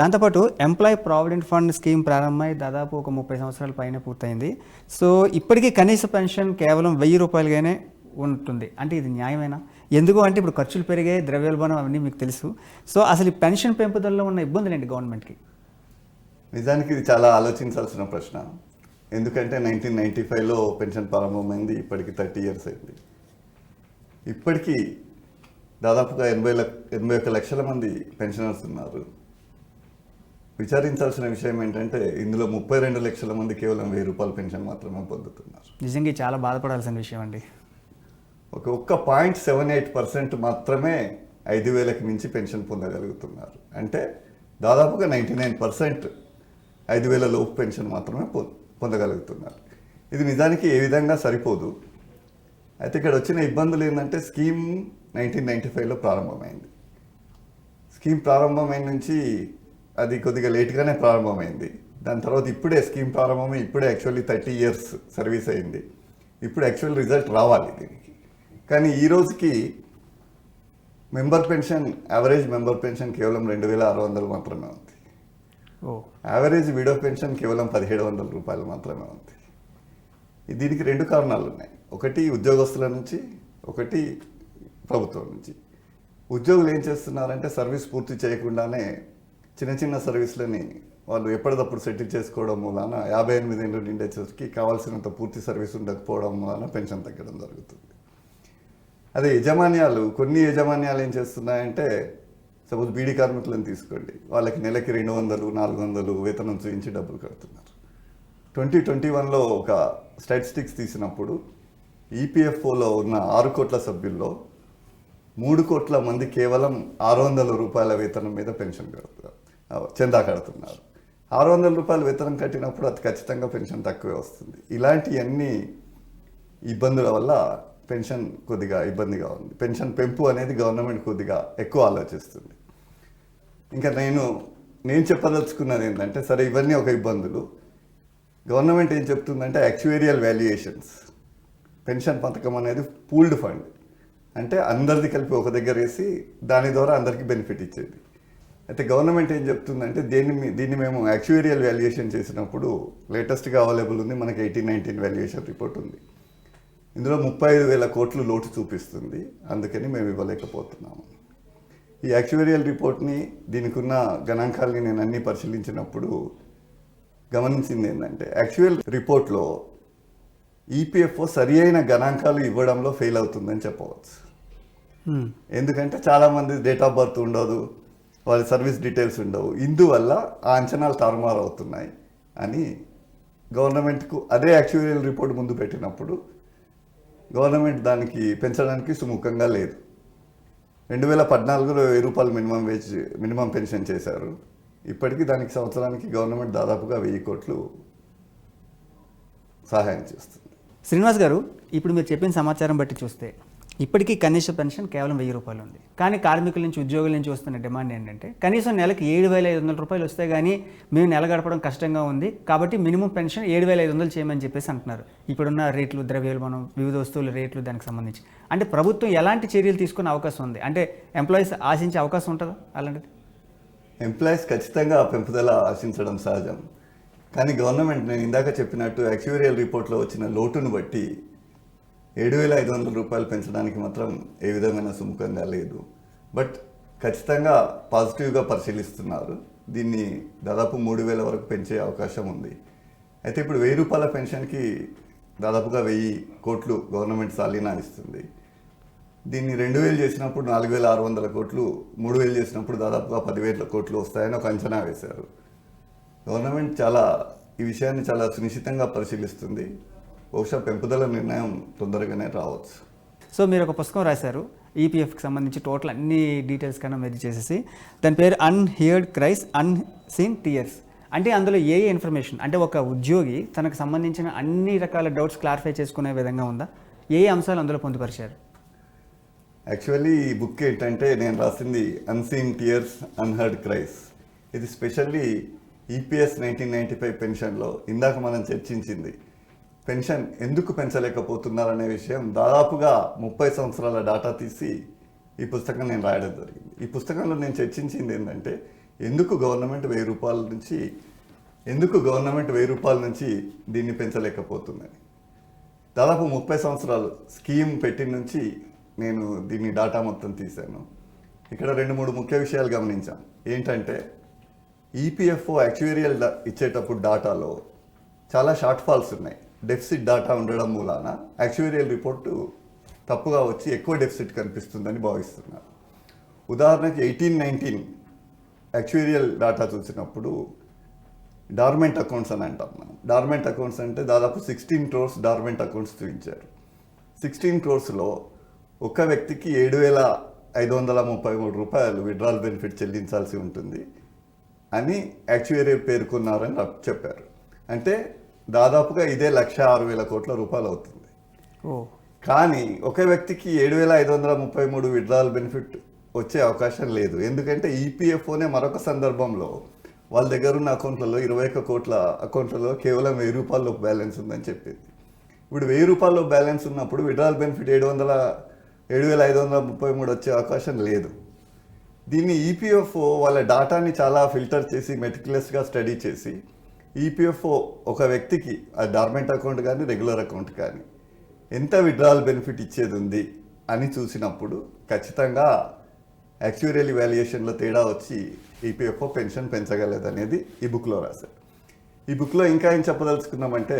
దాంతోపాటు ఎంప్లాయీ ప్రావిడెంట్ ఫండ్ స్కీమ్ ప్రారంభమై దాదాపు ఒక 30 సంవత్సరాల పైన పూర్తయింది. సో ఇప్పటికీ కనీస పెన్షన్ కేవలం 1000 రూపాయలుగానే ఉంటుంది. అంటే ఇది న్యాయమేనా? ఎందుకు అంటే ఇప్పుడు ఖర్చులు పెరిగాయి, ద్రవ్యోల్బణం అవన్నీ మీకు తెలుసు. సో అసలు ఈ పెన్షన్ పెంపుదలలో ఉన్న ఇబ్బందులు ఏంటి గవర్నమెంట్కి? నిజానికి ఇది చాలా ఆలోచించాల్సిన ప్రశ్న. ఎందుకంటే 1995లో పెన్షన్ ప్రారంభమైంది, ఇప్పటికి 30 years అయింది. ఇప్పటికీ దాదాపుగా 81 లక్షల మంది పెన్షనర్స్ ఉన్నారు. విచారించాల్సిన విషయం ఏంటంటే ఇందులో 32 లక్షల మంది కేవలం 1000 రూపాయల పెన్షన్ మాత్రమే పొందుతున్నారు. నిజంగా చాలా బాధపడాల్సిన విషయం అండి. ఒక్క 0.78% మాత్రమే 5,000కి మించి పెన్షన్ పొందగలుగుతున్నారు. అంటే దాదాపుగా 99% 5,000 లోపు పెన్షన్ మాత్రమే పొందగలుగుతున్నారు. ఇది నిజానికి ఏ విధంగా సరిపోదు. అయితే ఇక్కడ వచ్చిన ఇబ్బందులు ఏంటంటే స్కీమ్ 1995లో ప్రారంభమైంది. స్కీమ్ ప్రారంభమైన నుంచి అది కొద్దిగా లేట్గానే ప్రారంభమైంది. దాని తర్వాత ఇప్పుడే స్కీమ్ ప్రారంభమై ఇప్పుడే యాక్చువల్లీ 30 years సర్వీస్ అయింది. ఇప్పుడు యాక్చువల్ రిజల్ట్ రావాలి దీనికి. కానీ ఈ రోజుకి యావరేజ్ మెంబర్ పెన్షన్ కేవలం 2,600 మాత్రమే ఉంది. యావరేజ్ విడో పెన్షన్ కేవలం 1,700 రూపాయలు మాత్రమే ఉంది. దీనికి 2 కారణాలు ఉన్నాయి. ఒకటి ఉద్యోగస్తుల నుంచి, ఒకటి ప్రభుత్వం నుంచి. ఉద్యోగులు ఏం చేస్తున్నారంటే సర్వీస్ పూర్తి చేయకుండానే చిన్న చిన్న సర్వీసులని వాళ్ళు ఎప్పటికప్పుడు సెటిల్ చేసుకోవడం మూలాన 58 ఏళ్ళు నిండేసరికి కావాల్సినంత పూర్తి సర్వీస్ ఉండకపోవడం మూలాన పెన్షన్ తగ్గడం జరుగుతుంది. అదే కొన్ని యజమాన్యాలు ఏం చేస్తున్నాయంటే సపోజ్ బీడీ కార్మికులను తీసుకోండి, వాళ్ళకి నెలకి 200, 400 వేతనం చూపించి డబ్బులు కడుతున్నారు. 2021లో ఒక స్టాటిస్టిక్స్ తీసినప్పుడు ఈపీఎఫ్ఓలో ఉన్న 6 కోట్ల సభ్యుల్లో 3 కోట్ల మంది కేవలం 600 రూపాయల వేతనం మీద పెన్షన్ చందా కడుతున్నారు. 600 రూపాయల వేతనం కట్టినప్పుడు అది ఖచ్చితంగా పెన్షన్ తక్కువే వస్తుంది. ఇలాంటి అన్ని ఇబ్బందుల వల్ల పెన్షన్ కొద్దిగా ఇబ్బందిగా ఉంది. పెన్షన్ పెంపు అనేది గవర్నమెంట్ కొద్దిగా ఎక్కువ ఆలోచిస్తుంది. ఇంకా నేను చెప్పదలుచుకున్నది ఏంటంటే సరే ఇవన్నీ ఒక ఇబ్బందులు. గవర్నమెంట్ ఏం చెప్తుందంటే యాక్చువేరియల్ వాల్యుయేషన్స్, పెన్షన్ పథకం అనేది పూల్డ్ ఫండ్, అంటే అందరిది కలిపి ఒక దగ్గర వేసి దాని ద్వారా అందరికీ బెనిఫిట్ ఇచ్చేది. అయితే గవర్నమెంట్ ఏం చెప్తుందంటే దీన్ని మేము యాక్చువేరియల్ వాల్యుయేషన్ చేసినప్పుడు లేటెస్ట్గా అవైలబుల్ ఉంది, మనకి 1819 వాల్యుయేషన్ రిపోర్ట్ ఉంది. ఇందులో 35,000 కోట్లు లోటు చూపిస్తుంది. అందుకని మేము ఇవ్వలేకపోతున్నాము. ఈ యాక్చువేరియల్ రిపోర్ట్ని దీనికి ఉన్న గణాంకాలని నేను అన్నీ పరిశీలించినప్పుడు గమనించింది ఏంటంటే యాక్చువల్ రిపోర్ట్లో ఈపీఎఫ్ఓ సరి అయిన గణాంకాలు ఇవ్వడంలో ఫెయిల్ అవుతుందని చెప్పవచ్చు. ఎందుకంటే చాలామంది డేట్ ఆఫ్ బర్త్ ఉండదు, వాళ్ళ సర్వీస్ డీటెయిల్స్ ఉండవు. ఇందువల్ల ఆ అంచనాలు తారుమారు అవుతున్నాయి అని గవర్నమెంట్కు అదే యాక్చువల్ రిపోర్ట్ ముందు పెట్టినప్పుడు గవర్నమెంట్ దానికి పెంచడానికి సుముఖంగా లేదు. 2014లో 1000 రూపాయలు మినిమం పెన్షన్ చేశారు. ఇప్పటికీ దానికి సంవత్సరానికి గవర్నమెంట్ దాదాపుగా 1000 కోట్లు సహాయం చేస్తుంది. శ్రీనివాస్ గారు, ఇప్పుడు మీరు చెప్పిన సమాచారం బట్టి చూస్తే ఇప్పటికీ కనీస పెన్షన్ కేవలం 1000 రూపాయలు ఉంది. కానీ కార్మికుల నుంచి, ఉద్యోగుల నుంచి వస్తున్న డిమాండ్ ఏంటంటే కనీసం నెలకి 7,500 రూపాయలు వస్తే కానీ మేము నెల గడపడం కష్టంగా ఉంది, కాబట్టి మినిమం పెన్షన్ 7,500 చేయమని చెప్పేసి అంటున్నారు. ఇప్పుడున్న రేట్లు, ద్రవ్యోల్బణం, వివిధ వస్తువుల రేట్లు దానికి సంబంధించి అంటే ప్రభుత్వం ఎలాంటి చర్యలు తీసుకునే అవకాశం ఉంది? అంటే ఎంప్లాయీస్ ఆశించే అవకాశం ఉంటుందా? అలాంటిది ఎంప్లాయీస్ ఖచ్చితంగా పెంపుదల ఆశించడం సహజం. కానీ గవర్నమెంట్ నేను ఇందాక చెప్పినట్టు యాక్చువేరియల్ రిపోర్ట్లో వచ్చిన లోటును బట్టి 7,500 రూపాయలు పెంచడానికి మాత్రం ఏ విధమైన సుముఖంగా లేదు. బట్ ఖచ్చితంగా పాజిటివ్గా పరిశీలిస్తున్నారు. దీన్ని దాదాపు 3,000 వరకు పెంచే అవకాశం ఉంది. అయితే ఇప్పుడు 1000 రూపాయల పెన్షన్కి దాదాపుగా 1000 కోట్లు గవర్నమెంట్ సాలీనా ఇస్తుంది. దీన్ని 2,000 చేసినప్పుడు 4,600 కోట్లు, 3,000 చేసినప్పుడు దాదాపుగా 10,000 కోట్లు వస్తాయని ఒక అంచనా వేశారు. గవర్నమెంట్ ఈ విషయాన్ని చాలా సునిశ్చితంగా పరిశీలిస్తుంది. బహుశా పెంపుదల నిర్ణయం తొందరగానే రావచ్చు. సో మీరు ఒక పుస్తకం రాశారు ఈపీఎఫ్కి సంబంధించి టోటల్ అన్ని డీటెయిల్స్ కన్నా మెది చేసేసి, దాని పేరు అన్హియర్డ్ క్రైస్ అన్సీన్ టీయర్స్. అంటే అందులో ఏ ఇన్ఫర్మేషన్, అంటే ఒక ఉద్యోగి తనకు సంబంధించిన అన్ని రకాల డౌట్స్ క్లారిఫై చేసుకునే విధంగా ఉందా? ఏ అంశాలు అందులో పొందుపరిచారు? యాక్చువల్లీ ఈ బుక్ ఏంటంటే నేను రాసింది అన్సీన్ టీయర్స్ అన్హర్డ్ క్రైస్. ఇది స్పెషల్లీ ఈపీఎస్ 1995 పెన్షన్లో ఇందాక మనం చర్చించింది పెన్షన్ ఎందుకు పెంచలేకపోతున్నారనే విషయం దాదాపుగా 30 సంవత్సరాల డాటా తీసి ఈ పుస్తకం నేను రాయడం జరిగింది. ఈ పుస్తకంలో నేను చర్చించింది ఏంటంటే ఎందుకు గవర్నమెంట్ 1000 రూపాయల నుంచి దీన్ని పెంచలేకపోతుందని. దాదాపు 30 సంవత్సరాలు స్కీమ్ పెట్టిన నుంచి నేను దీన్ని డాటా మొత్తం తీశాను. ఇక్కడ 2-3 ముఖ్య విషయాలు గమనించాం. ఏంటంటే ఈపీఎఫ్ఓ యాక్చువేరియల్ ఇచ్చేటప్పుడు డాటాలో చాలా షార్ట్ ఫాల్స్ ఉన్నాయి. డెఫిసిట్ డాటా ఉండడం మూలాన యాక్చువేరియల్ రిపోర్టు తప్పుగా వచ్చి ఎక్కువ డెఫిసిట్ కనిపిస్తుందని భావిస్తున్నారు. ఉదాహరణకి 18-19 యాక్చువేరియల్ డేటా చూసినప్పుడు డార్మెంట్ అకౌంట్స్ అని అంటాం మనం. డార్మెంట్ అకౌంట్స్ అంటే దాదాపు 16 crores డార్మెంట్ అకౌంట్స్ చూపించారు. 16 crores ఒక వ్యక్తికి 7,533 రూపాయలు విడ్రాల్ బెనిఫిట్ చెల్లించాల్సి ఉంటుంది అని యాక్చువేరియర్ పేర్కొన్నారని చెప్పారు. అంటే దాదాపుగా ఇదే 1,06,000 కోట్ల రూపాయలు అవుతుంది. కానీ ఒక వ్యక్తికి 7,533 విడ్రాల్ బెనిఫిట్ వచ్చే అవకాశం లేదు. ఎందుకంటే ఈపీఎఫ్ఓనే మరొక సందర్భంలో వాళ్ళ దగ్గర ఉన్న అకౌంట్లలో 21 కోట్ల అకౌంట్లలో కేవలం 1,000 రూపాయల బ్యాలెన్స్ ఉందని చెప్పింది. ఇప్పుడు 1,000 రూపాయల బ్యాలెన్స్ ఉన్నప్పుడు విడ్రాల్ బెనిఫిట్ 7,533 వచ్చే అవకాశం లేదు. దీన్ని ఈపీఎఫ్ఓ వాళ్ళ డాటాని చాలా ఫిల్టర్ చేసి మెటిక్యులస్గా స్టడీ చేసి ఈపీఎఫ్ఓ ఒక వ్యక్తికి ఆ డార్మెంట్ అకౌంట్ కానీ రెగ్యులర్ అకౌంట్ కానీ ఎంత విడ్రాల్ బెనిఫిట్ ఇచ్చేది ఉంది అని చూసినప్పుడు ఖచ్చితంగా యాక్చువరియల్ వాల్యుయేషన్లో తేడా వచ్చి ఈపీఎఫ్ఓ పెన్షన్ పెంచగలదనేది ఈ బుక్లో రాశారు. ఈ బుక్లో ఇంకా ఏం చెప్పదలుచుకున్నామంటే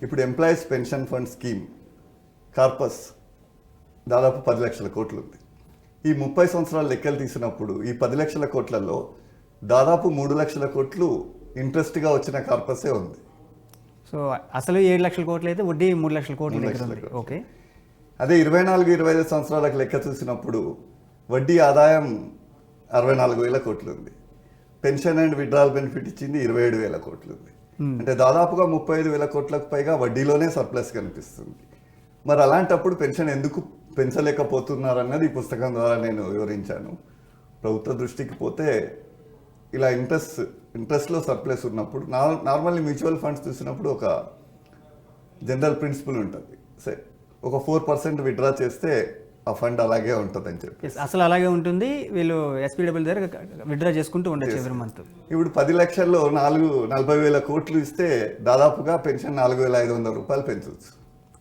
ఇప్పుడు employees pension fund scheme corpus దాదాపు 10 లక్షల కోట్లు ఉంది. ఈ 30 సంవత్సరాల లెక్కలు తీసినప్పుడు ఈ 10 లక్షల కోట్లలో దాదాపు 3 లక్షల కోట్లు ఇంట్రెస్ట్గా వచ్చిన కార్పసే ఉంది. సో అసలు 7 లక్షల కోట్లు అయితే వడ్డీ 3 లక్షల కోట్ల దగ్గర ఉంది. ఓకే, అదే 24-25 సంవత్సరాలకు లెక్క చూసినప్పుడు వడ్డీ ఆదాయం 64,000 కోట్లు ఉంది. పెన్షన్ అండ్ విడ్రాల్ బెనిఫిట్ ఇచ్చింది 27,000 కోట్లు ఉంది. అంటే దాదాపుగా 35,000 కోట్లకు పైగా వడ్డీలోనే సర్ప్లస్ కనిపిస్తుంది. మరి అలాంటప్పుడు పెన్షన్ ఎందుకు పెంచలేకపోతున్నారన్నది ఈ పుస్తకం ద్వారా నేను వివరించాను. ప్రభుత్వ దృష్టికి పోతే ఇలా ఇంట్రెస్ట్లో సర్ప్లస్ ఉన్నప్పుడు నార్మల్లీ మ్యూచువల్ ఫండ్స్ చూసినప్పుడు ఒక జనరల్ ప్రిన్సిపల్ ఉంటుంది. సరే, ఒక 4% విత్డ్రా చేస్తే ఆ ఫండ్ అలాగే ఉంటుంది అని చెప్పి అసలు అలాగే ఉంటుంది. వీళ్ళు ఎస్పీడబ్ల్యూ దగ్గర విత్డ్రా చేసుకుంటూ ఉండొచ్చు ఎవరి మంత్. ఇప్పుడు 10 లక్షల్లో 40,000 కోట్లు ఇస్తే దాదాపుగా పెన్షన్ 4,500 రూపాయలు పెంచవచ్చు.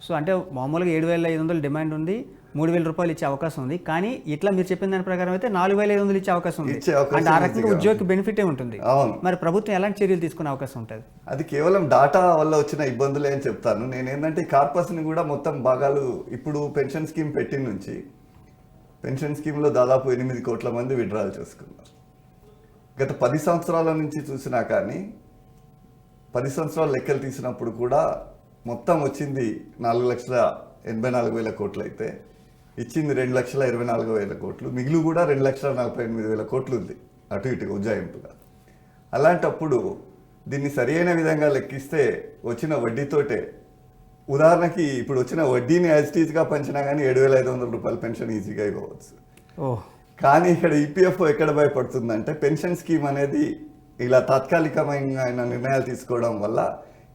సో అంటే మామూలుగా 7,500 డిమాండ్ ఉంది, 3,000 రూపాయలు ఇచ్చే అవకాశం ఉంది. కానీ ఇట్లా మీరు చెప్పిన దాని ప్రకారం అయితే 4,500 ఇచ్చే అవకాశం ఉంది. అంటే ఆ రకంగా ఉద్యోగికి బెనిఫిటే ఉంటుంది. అవును, మరి ప్రభుత్వం ఎలాంటి చర్యలు తీసుకునే అవకాశం ఉంటుంది? అది కేవలం డాటా వల్ల వచ్చిన ఇబ్బందులే అని చెప్తాను నేను. ఏంటంటే ఈ కార్పస్ని కూడా మొత్తం భాగాలు ఇప్పుడు పెన్షన్ స్కీమ్ పెట్టిన నుంచి పెన్షన్ స్కీమ్లో దాదాపు 8 కోట్ల మంది విత్డ్రాల్ చేసుకున్నారు. గత 10 సంవత్సరాల నుంచి చూసినా కానీ 10 సంవత్సరాల లెక్కలు తీసినప్పుడు కూడా మొత్తం వచ్చింది 4,84,000 కోట్లు అయితే ఇచ్చింది 2,24,000 కోట్లు. మిగిలి కూడా 2,48,000 కోట్లు ఉంది అటు ఇటుగా ఉజ్జాయింపుగా. అలాంటప్పుడు దీన్ని సరైన విధంగా లెక్కిస్తే వచ్చిన వడ్డీతోటే, ఉదాహరణకి ఇప్పుడు వచ్చిన వడ్డీని యాజ్ ఇట్ ఈజ్గా పంచినా కానీ 7,500 రూపాయల పెన్షన్ ఈజీగా ఇవ్వవచ్చు. కానీ ఇక్కడ ఈపీఎఫ్ఓ ఎక్కడ భయపడుతుందంటే పెన్షన్ స్కీమ్ అనేది ఇలా తాత్కాలికమైన నిర్ణయాలు తీసుకోవడం వల్ల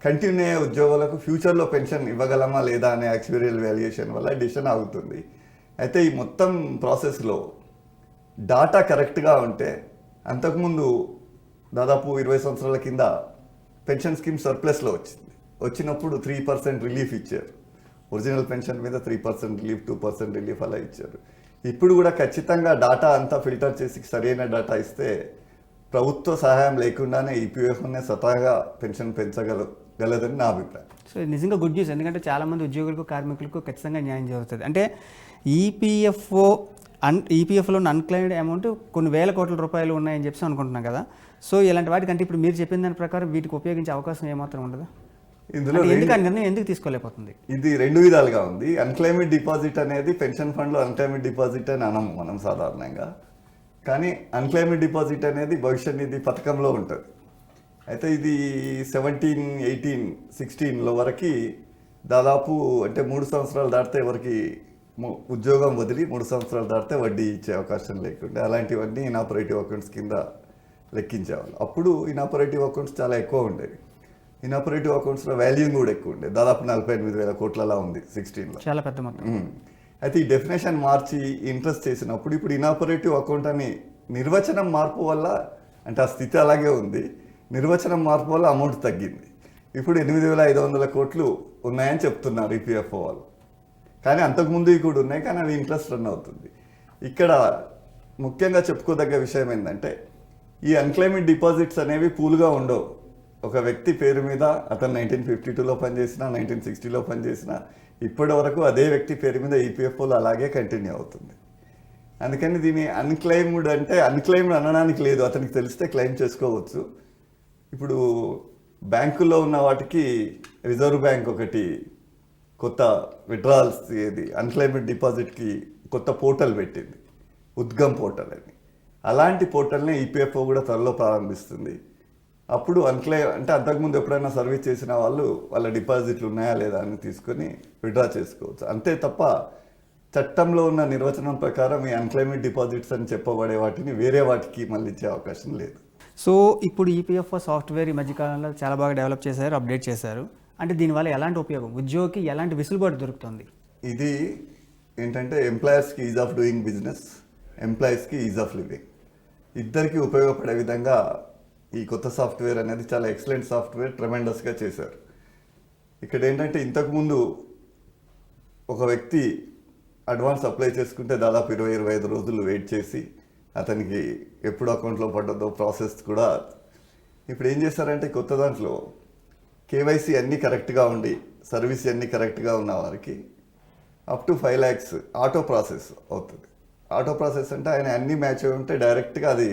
కంటిన్యూ అయ్యే ఉద్యోగులకు ఫ్యూచర్లో పెన్షన్ ఇవ్వగలమా లేదా అనే యాక్చువరియల్ వాల్యుయేషన్ వల్ల డిసిషన్ ఆగుతుంది. అయితే ఈ మొత్తం ప్రాసెస్లో డాటా కరెక్ట్గా ఉంటే అంతకుముందు దాదాపు 20 సంవత్సరాల కింద పెన్షన్ స్కీమ్ సర్ప్లస్లో వచ్చినప్పుడు 3% రిలీఫ్ ఇచ్చారు. ఒరిజినల్ పెన్షన్ మీద 3% రిలీఫ్, 2% రిలీఫ్ అలా ఇచ్చారు. ఇప్పుడు కూడా ఖచ్చితంగా డాటా అంతా ఫిల్టర్ చేసి సరైన డాటా ఇస్తే ప్రభుత్వ సహాయం లేకుండానే ఈపీఎఫ్ఓనే స్వతహాగా పెన్షన్ పెంచగలదని నా అభిప్రాయం. సో నిజంగా గుడ్ న్యూస్, ఎందుకంటే చాలామంది ఉద్యోగులకు కార్మికులకు ఖచ్చితంగా న్యాయం జరుగుతుంది. అంటే ఈపీఎఫ్లో ఉన్న అన్క్లెయిమ్డ్ అమౌంట్ కొన్ని వేల కోట్ల రూపాయలు ఉన్నాయని చెప్పి అనుకుంటున్నాం కదా. సో ఇలాంటి వాటికంటే ఇప్పుడు మీరు చెప్పిన దాని ప్రకారం వీటికి ఉపయోగించే అవకాశం ఏమాత్రం ఉండదు. ఇందులో నిర్ణయం ఎందుకు తీసుకోలేకపోతుంది? ఇది 2 విధాలుగా ఉంది. అన్క్లెయిమ్డ్ డిపాజిట్ అనేది పెన్షన్ ఫండ్లో అన్క్లెయిమ్డ్ డిపాజిట్ అని అనము మనం సాధారణంగా. కానీ అన్క్లెయిమ్డ్ డిపాజిట్ అనేది భవిష్యత్ నిధి పథకంలో ఉంటుంది. అయితే ఇది 17, 18, 16లో వరకు దాదాపు అంటే 3 సంవత్సరాలు దాటితే ఎవరికి ఉద్యోగం వదిలి 3 సంవత్సరాలు దాటితే వడ్డీ ఇచ్చే అవకాశం లేకుండే. అలాంటివన్నీ ఇనాపరేటివ్ అకౌంట్స్ కింద లెక్కించేవాళ్ళు. అప్పుడు ఇనాపరేటివ్ అకౌంట్స్ చాలా ఎక్కువ ఉండేవి. ఇనాపరేటివ్ అకౌంట్స్లో వాల్యూ కూడా ఎక్కువ ఉండేది. దాదాపు 48,000 కోట్లలా ఉంది 16లో, చాలా పెద్ద మొత్తం. అయితే ఈ డెఫినేషన్ మార్చి ఇంట్రెస్ట్ చేసినప్పుడు ఇప్పుడు ఇనాపరేటివ్ అకౌంట్ అని నిర్వచనం మార్పు వల్ల, అంటే ఆ స్థితి అలాగే ఉంది, నిర్వచనం మార్పు వల్ల అమౌంట్ తగ్గింది. ఇప్పుడు 8,500 కోట్లు ఉన్నాయని చెప్తున్నారు ఈపీఎఫ్ఓ వాళ్ళు. కానీ అంతకుముందు కూడా ఉన్నాయి, కానీ అది ఇంట్రెస్ట్ రన్ అవుతుంది. ఇక్కడ ముఖ్యంగా చెప్పుకోదగ్గ విషయం ఏంటంటే ఈ అన్క్లెయిమ్డ్ డిపాజిట్స్ అనేవి పూల్గా ఉండవు. ఒక వ్యక్తి పేరు మీద అతను 1952లో పనిచేసిన, 1960లో పనిచేసిన, ఇప్పటి వరకు అదే వ్యక్తి పేరు మీద ఈపీఎఫ్ఓలో అలాగే కంటిన్యూ అవుతుంది. అందుకని దీన్ని అన్క్లెయిమ్డ్ అంటే అన్క్లెయిమ్డ్ అనడానికి లేదు, అతనికి తెలిస్తే క్లెయిమ్ చేసుకోవచ్చు. ఇప్పుడు బ్యాంకుల్లో ఉన్న వాటికి రిజర్వ్ బ్యాంక్ ఒకటి కొత్త విడ్రాల్స్ ఏది అన్క్లెయిమ్డ్ డిపాజిట్కి కొత్త పోర్టల్ పెట్టింది, ఉద్గమ్ పోర్టల్ అని. అలాంటి పోర్టల్ని ఈపీఎఫ్ఓ కూడా త్వరలో ప్రారంభిస్తుంది. అప్పుడు అంటే అంతకుముందు ఎప్పుడైనా సర్వీస్ చేసిన వాళ్ళు వాళ్ళ డిపాజిట్లు ఉన్నాయా లేదా అని తీసుకొని విడ్రా చేసుకోవచ్చు. అంతే తప్ప చట్టంలో ఉన్న నిర్వచనం ప్రకారం ఈ అన్క్లెయిమ్డ్ డిపాజిట్స్ అని చెప్పబడే వాటిని వేరే వాటికి మళ్ళీ ఇచ్చే అవకాశం లేదు. సో ఇప్పుడు ఈపీఎఫ్ఓ సాఫ్ట్వేర్ ఈ మధ్యకాలంలో చాలా బాగా డెవలప్ చేశారు, అప్డేట్ చేశారు. అంటే దీనివల్ల ఎలాంటి ఉపయోగం, ఉద్యోగికి ఎలాంటి వెసులుబాటు దొరుకుతుంది? ఇది ఏంటంటే ఎంప్లాయర్స్కి ఈజ్ ఆఫ్ డూయింగ్ బిజినెస్, ఎంప్లాయీస్కి ఈజ్ ఆఫ్ లివింగ్, ఇద్దరికి ఉపయోగపడే విధంగా ఈ కొత్త సాఫ్ట్వేర్ అనేది చాలా ఎక్సలెంట్ సాఫ్ట్వేర్, ట్రెమెండస్గా చేశారు. ఇక్కడ ఏంటంటే ఇంతకుముందు ఒక వ్యక్తి అడ్వాన్స్ అప్లై చేసుకుంటే దాదాపు 20-25 రోజులు వెయిట్ చేసి అతనికి ఎప్పుడు అకౌంట్లో పడ్డదో ప్రాసెస్ కూడా. ఇప్పుడు ఏం చేశారంటే కొత్త దాంట్లో కేవైసీ అన్నీ కరెక్ట్గా ఉండి సర్వీస్ అన్నీ కరెక్ట్గా ఉన్న వారికి up to 5 lakhs auto process అవుతుంది. ఆటో ప్రాసెస్ అంటే ఆయన అన్నీ మ్యాచ్ అయి ఉంటే డైరెక్ట్గా అది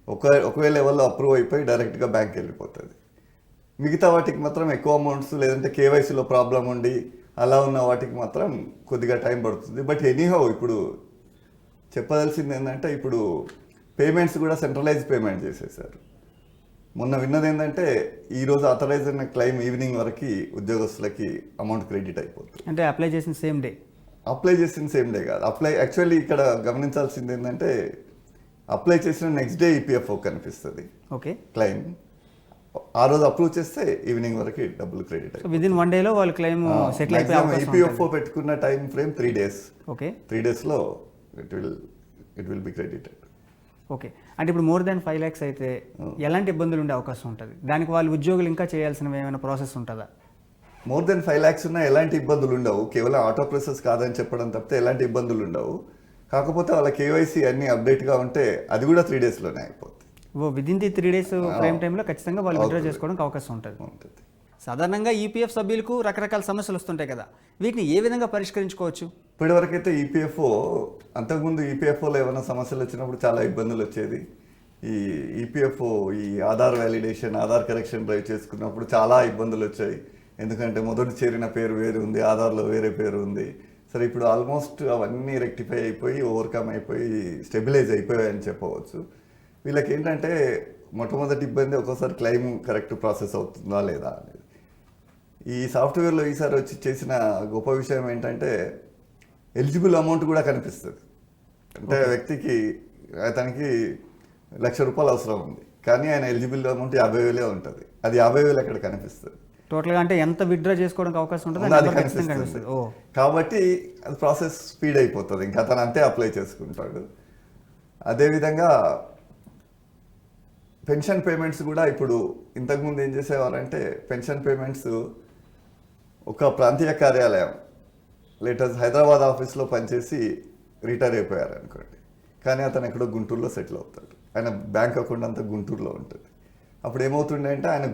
ఒకవేళ లెవెల్లో అప్రూవ్ అయిపోయి డైరెక్ట్గా బ్యాంక్కి వెళ్ళిపోతుంది. మిగతా వాటికి మాత్రం ఎక్కువ అమౌంట్స్ లేదంటే కేవైసీలో ప్రాబ్లం ఉండి అలా ఉన్న వాటికి మాత్రం కొద్దిగా టైం పడుతుంది. బట్ ఎనీహౌ ఇప్పుడు చెప్పదలసింది ఏంటంటే ఇప్పుడు పేమెంట్స్ కూడా సెంట్రలైజ్ పేమెంట్ చేసేసారు. మొన్న విన్నది ఏంటంటే ఈరోజు ఆథరైజ్ అయిన క్లెయిమ్ ఈవినింగ్ వరకు ఉద్యోగస్తులకి అమౌంట్ క్రెడిట్ అయిపోతుంది. అంటే అప్లై చేసిన సేమ్ డే కాదు, యాక్చువల్లీ ఇక్కడ గమనించాల్సింది ఏంటంటే అప్లై చేసిన నెక్స్ట్ డే ఈపీఎఫ్ఓ కనిపిస్తుంది. ఓకే, క్లెయిమ్ ఆ రోజు అప్రూవ్ చేస్తే ఈవినింగ్ వరకు డబ్బులు క్రెడిట్ అయిపోతుంది. విదిన్ 1 day వాళ్ళు క్లెయిమ్ సెటిల్ అయిపోయే అవకాశం ఉంటుంది. ఈపీఎఫ్ఓ పెట్టుకున్న టైం ఫ్రేమ్ 3 days. ఓకే, 3 daysలో it will be credited. Okay. అంటే ఇప్పుడు మోర్ దాన్ 5 lakhs అయితే ఎలాంటి ఇబ్బందులు ఉండే అవకాశం ఉంటుంది? దానికి వాళ్ళు ఉద్యోగులు ఇంకా చేయాల్సినవి ఏమైనా ప్రాసెస్ ఉంటుందా? మోర్ దెన్ 5 lakhs ఉన్నా ఎలాంటి ఇబ్బందులు ఉండవు. కేవలం ఆటో ప్రాసెస్ కాదని చెప్పడం తప్పితే ఎలాంటి ఇబ్బందులు ఉండవు. కాకపోతే వాళ్ళ కేవైసీ అన్ని అప్డేట్గా ఉంటే అది కూడా 3 daysలోనే అయిపోతుంది. విదిన్ ది 3 days ఫ్రేమ్ టైంలో ఖచ్చితంగా వాళ్ళు విత్డ్రా చేసుకోవడానికి అవకాశం ఉంటుంది. సాధారణంగా ఈపీఎఫ్ సభ్యులకు రకరకాల సమస్యలు వస్తుంటాయి కదా, వీటిని ఏ విధంగా పరిష్కరించుకోవచ్చు? ఇప్పటివరకైతే ఈపీఎఫ్ఓ అంతకుముందు ఈపీఎఫ్ఓలో ఏమైనా సమస్యలు వచ్చినప్పుడు చాలా ఇబ్బందులు వచ్చేది. ఈ ఈపీఎఫ్ఓ ఈ Aadhaar validation, Aadhaar correction drive చేసుకున్నప్పుడు చాలా ఇబ్బందులు వచ్చాయి. ఎందుకంటే మొదటి చేరిన పేరు వేరు ఉంది, ఆధార్లో వేరే పేరు ఉంది. సరే ఇప్పుడు ఆల్మోస్ట్ అవన్నీ రెక్టిఫై అయిపోయి ఓవర్కమ్ అయిపోయి స్టెబిలైజ్ అయిపోయాయి అని చెప్పవచ్చు. వీళ్ళకి ఏంటంటే మొట్టమొదటి ఇబ్బంది ఒక్కోసారి క్లెయిమ్ కరెక్ట్ ప్రాసెస్ అవుతుందా లేదా అనేది. ఈ సాఫ్ట్వేర్లో ఈసారి వచ్చి చేసిన గొప్ప విషయం ఏంటంటే ఎలిజిబుల్ అమౌంట్ కూడా కనిపిస్తుంది. అంటే వ్యక్తికి అతనికి ₹1,00,000 అవసరం ఉంది, కానీ ఆయన ఎలిజిబుల్ అమౌంట్ 50,000 ఉంటుంది. అది 50,000 అక్కడ కనిపిస్తుంది. టోటల్గా అంటే ఎంత విత్డ్రా చేసుకోవడానికి అవకాశం ఉంటుంది అది కనిపిస్తుంది. కాబట్టి అది ప్రాసెస్ స్పీడ్ అయిపోతుంది, ఇంకా అతను అంతే అప్లై చేసుకుంటాడు. అదేవిధంగా పెన్షన్ పేమెంట్స్ కూడా ఇప్పుడు ఇంతకుముందు ఏం చేసేవారంటే పెన్షన్ పేమెంట్స్ ఒక ప్రాంతీయ కార్యాలయం లేటెస్ట్ హైదరాబాద్ ఆఫీస్లో పనిచేసి రిటైర్ అయిపోయారు అనుకోండి, కానీ అతను ఎక్కడో గుంటూరులో సెటిల్ అవుతాడు, ఆయన బ్యాంక్ అకౌంట్ అంతా గుంటూరులో ఉంటుంది. అప్పుడు ఏమవుతుండే అంటే ఆయన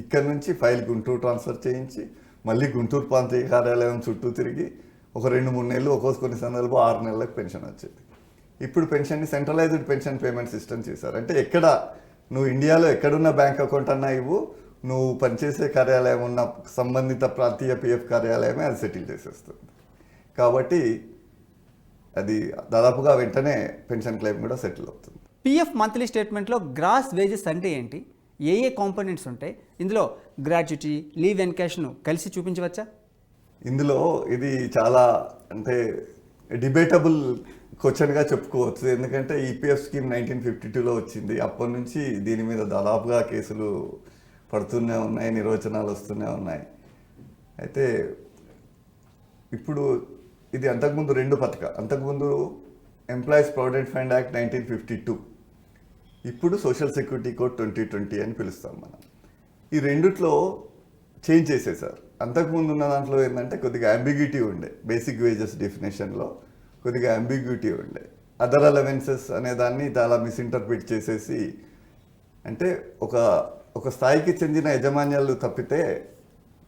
ఇక్కడ నుంచి ఫైల్ గుంటూరు ట్రాన్స్ఫర్ చేయించి మళ్ళీ గుంటూరు ప్రాంతీయ కార్యాలయం చుట్టూ తిరిగి ఒక 2-3 నెలలు, కొన్ని సందర్భం 6 నెలలకు పెన్షన్ వచ్చేది. ఇప్పుడు పెన్షన్ని సెంట్రలైజ్డ్ పెన్షన్ పేమెంట్ సిస్టమ్ చేశారు. అంటే ఎక్కడ నువ్వు ఇండియాలో ఎక్కడున్న బ్యాంక్ అకౌంట్ అన్నా ఇవ్వు, నువ్వు పనిచేసే కార్యాలయం ఉన్న సంబంధిత ప్రాంతీయ పిఎఫ్ కార్యాలయమే అది సెటిల్ చేసేస్తుంది. కాబట్టి అది దాదాపుగా వెంటనే పెన్షన్ క్లెయిమ్ కూడా సెటిల్ అవుతుంది. పిఎఫ్ మంత్లీ స్టేట్మెంట్లో గ్రాస్ వేజెస్ అంటే ఏంటి, ఏ కాంపోనెంట్స్ ఉంటాయి, ఇందులో గ్రాట్యుటీ, లీవ్ ఎన్కాష్ను కలిసి చూపించవచ్చా? ఇందులో ఇది చాలా అంటే డిబేటబుల్ క్వశ్చన్గా చెప్పుకోవచ్చు. ఎందుకంటే ఈపీఎఫ్ స్కీమ్ 1952లో వచ్చింది. అప్పటి నుంచి దీని మీద దాదాపుగా కేసులు పడుతూనే ఉన్నాయి, నిర్వచనాలు వస్తూనే ఉన్నాయి. అయితే ఇప్పుడు ఇది అంతకుముందు 2 పథకాలు. అంతకుముందు ఎంప్లాయీస్ ప్రావిడెంట్ ఫండ్ యాక్ట్ 1952, ఇప్పుడు సోషల్ సెక్యూరిటీ కోడ్ 2020 అని పిలుస్తాం మనం. ఈ రెండిట్లో చేంజ్ చేసేసారు. అంతకుముందు ఉన్న దాంట్లో ఏంటంటే కొద్దిగా అంబిగ్యూటీ ఉండే, బేసిక్ వేజెస్ డెఫినేషన్లో కొద్దిగా అంబిగ్యూటీ ఉండే. అదర్ అలవెన్సెస్ అనే దాన్ని చాలా మిస్ఇంటర్ప్రిట్ చేసేసి, అంటే ఒక స్థాయికి చెందిన యజమాన్యాలు తప్పితే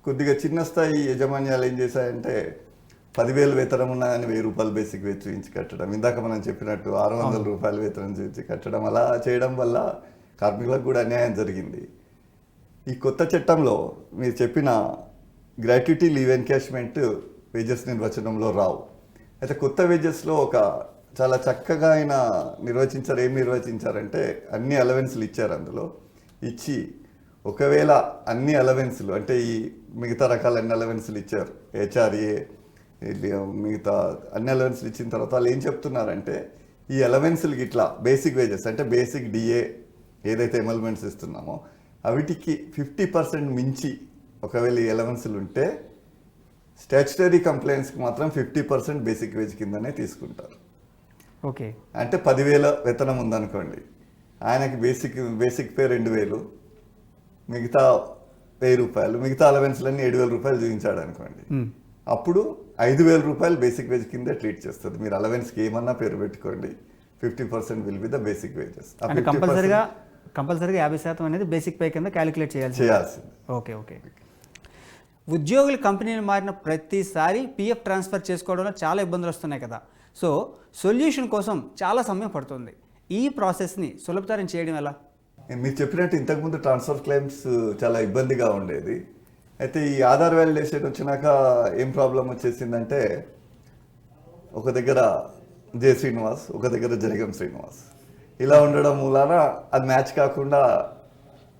కొద్దిగా చిన్న స్థాయి యజమాన్యాలు ఏం చేశాయంటే 10,000 వేతనం ఉన్నా కానీ 1,000 రూపాయలు బేసిక్ వేజ్ చూపించి కట్టడం, ఇందాక మనం చెప్పినట్టు 600 రూపాయల వేతనం చూపించి కట్టడం, అలా చేయడం వల్ల కార్మికులకు కూడా అన్యాయం జరిగింది. ఈ కొత్త చట్టంలో మీరు చెప్పిన గ్రాట్యుటీ లీవ్ ఎన్కాష్మెంట్ వేజెస్ నిర్వచనంలో రావు. అయితే కొత్త వేజెస్లో ఒక చాలా చక్కగా ఆయన ఏం నిర్వచించారంటే అన్ని అలవెన్స్లు ఇచ్చారు. అందులో ఇచ్చి ఒకవేళ అన్ని అలవెన్స్లు అంటే ఈ మిగతా రకాల అన్ని అలవెన్స్లు ఇచ్చారు, హెచ్ఆర్ఏ మిగతా అన్ని అలవెన్స్లు ఇచ్చిన తర్వాత వాళ్ళు ఏం చెప్తున్నారంటే ఈ అలవెన్స్లకి ఇట్లా బేసిక్ వేజెస్ అంటే బేసిక్ డిఏ ఏదైతే ఎమల్మెంట్స్ ఇస్తున్నామో అవిటికి 50% మించి ఒకవేళ ఈ అలవెన్స్లు ఉంటే స్టాచ్యుటరీ కంప్లైంట్స్కి మాత్రం 50% బేసిక్ వేజ్ కిందనే తీసుకుంటారు. ఓకే, అంటే 10,000 వేతనం ఉందనుకోండి, ఆయనకి బేసిక్ పే 2,000, మిగతా 1,000 రూపాయలు, మిగతా అలవెన్స్లన్నీ 7,000 రూపాయలు చూపించాడు అనుకోండి, అప్పుడు 5,000 రూపాయలు బేసిక్ వేజ్ కింద ట్రీట్ చేస్తుంది. మీరు అలవెన్స్కి ఏమన్నా పేరు పెట్టుకోండి, 50% will be the basic wages. అంటే కంపల్సరీగా 50% అనేది బేసిక్ పే కింద క్యాలిక్యులేట్ చేయాల్సింది. Okay okay. ఉద్యోగులు కంపెనీలు మారిన ప్రతిసారి పిఎఫ్ ట్రాన్స్ఫర్ చేసుకోవడంలో చాలా ఇబ్బందులు వస్తున్నాయి కదా. సో సొల్యూషన్ కోసం చాలా సమయం పడుతుంది. ఈ ప్రాసెస్ని సులభతరం చేయడం ఎలా? మీరు చెప్పినట్టు ఇంతకుముందు ట్రాన్స్ఫర్ క్లెయిమ్స్ చాలా ఇబ్బందిగా ఉండేది. అయితే ఈ ఆధార్ వ్యాలిడేషన్ వచ్చినాక ఏం ప్రాబ్లం వచ్చేసిందంటే ఒక దగ్గర జె శ్రీనివాస్, ఒక దగ్గర జరగం శ్రీనివాస్, ఇలా ఉండడం మూలాన అది మ్యాచ్ కాకుండా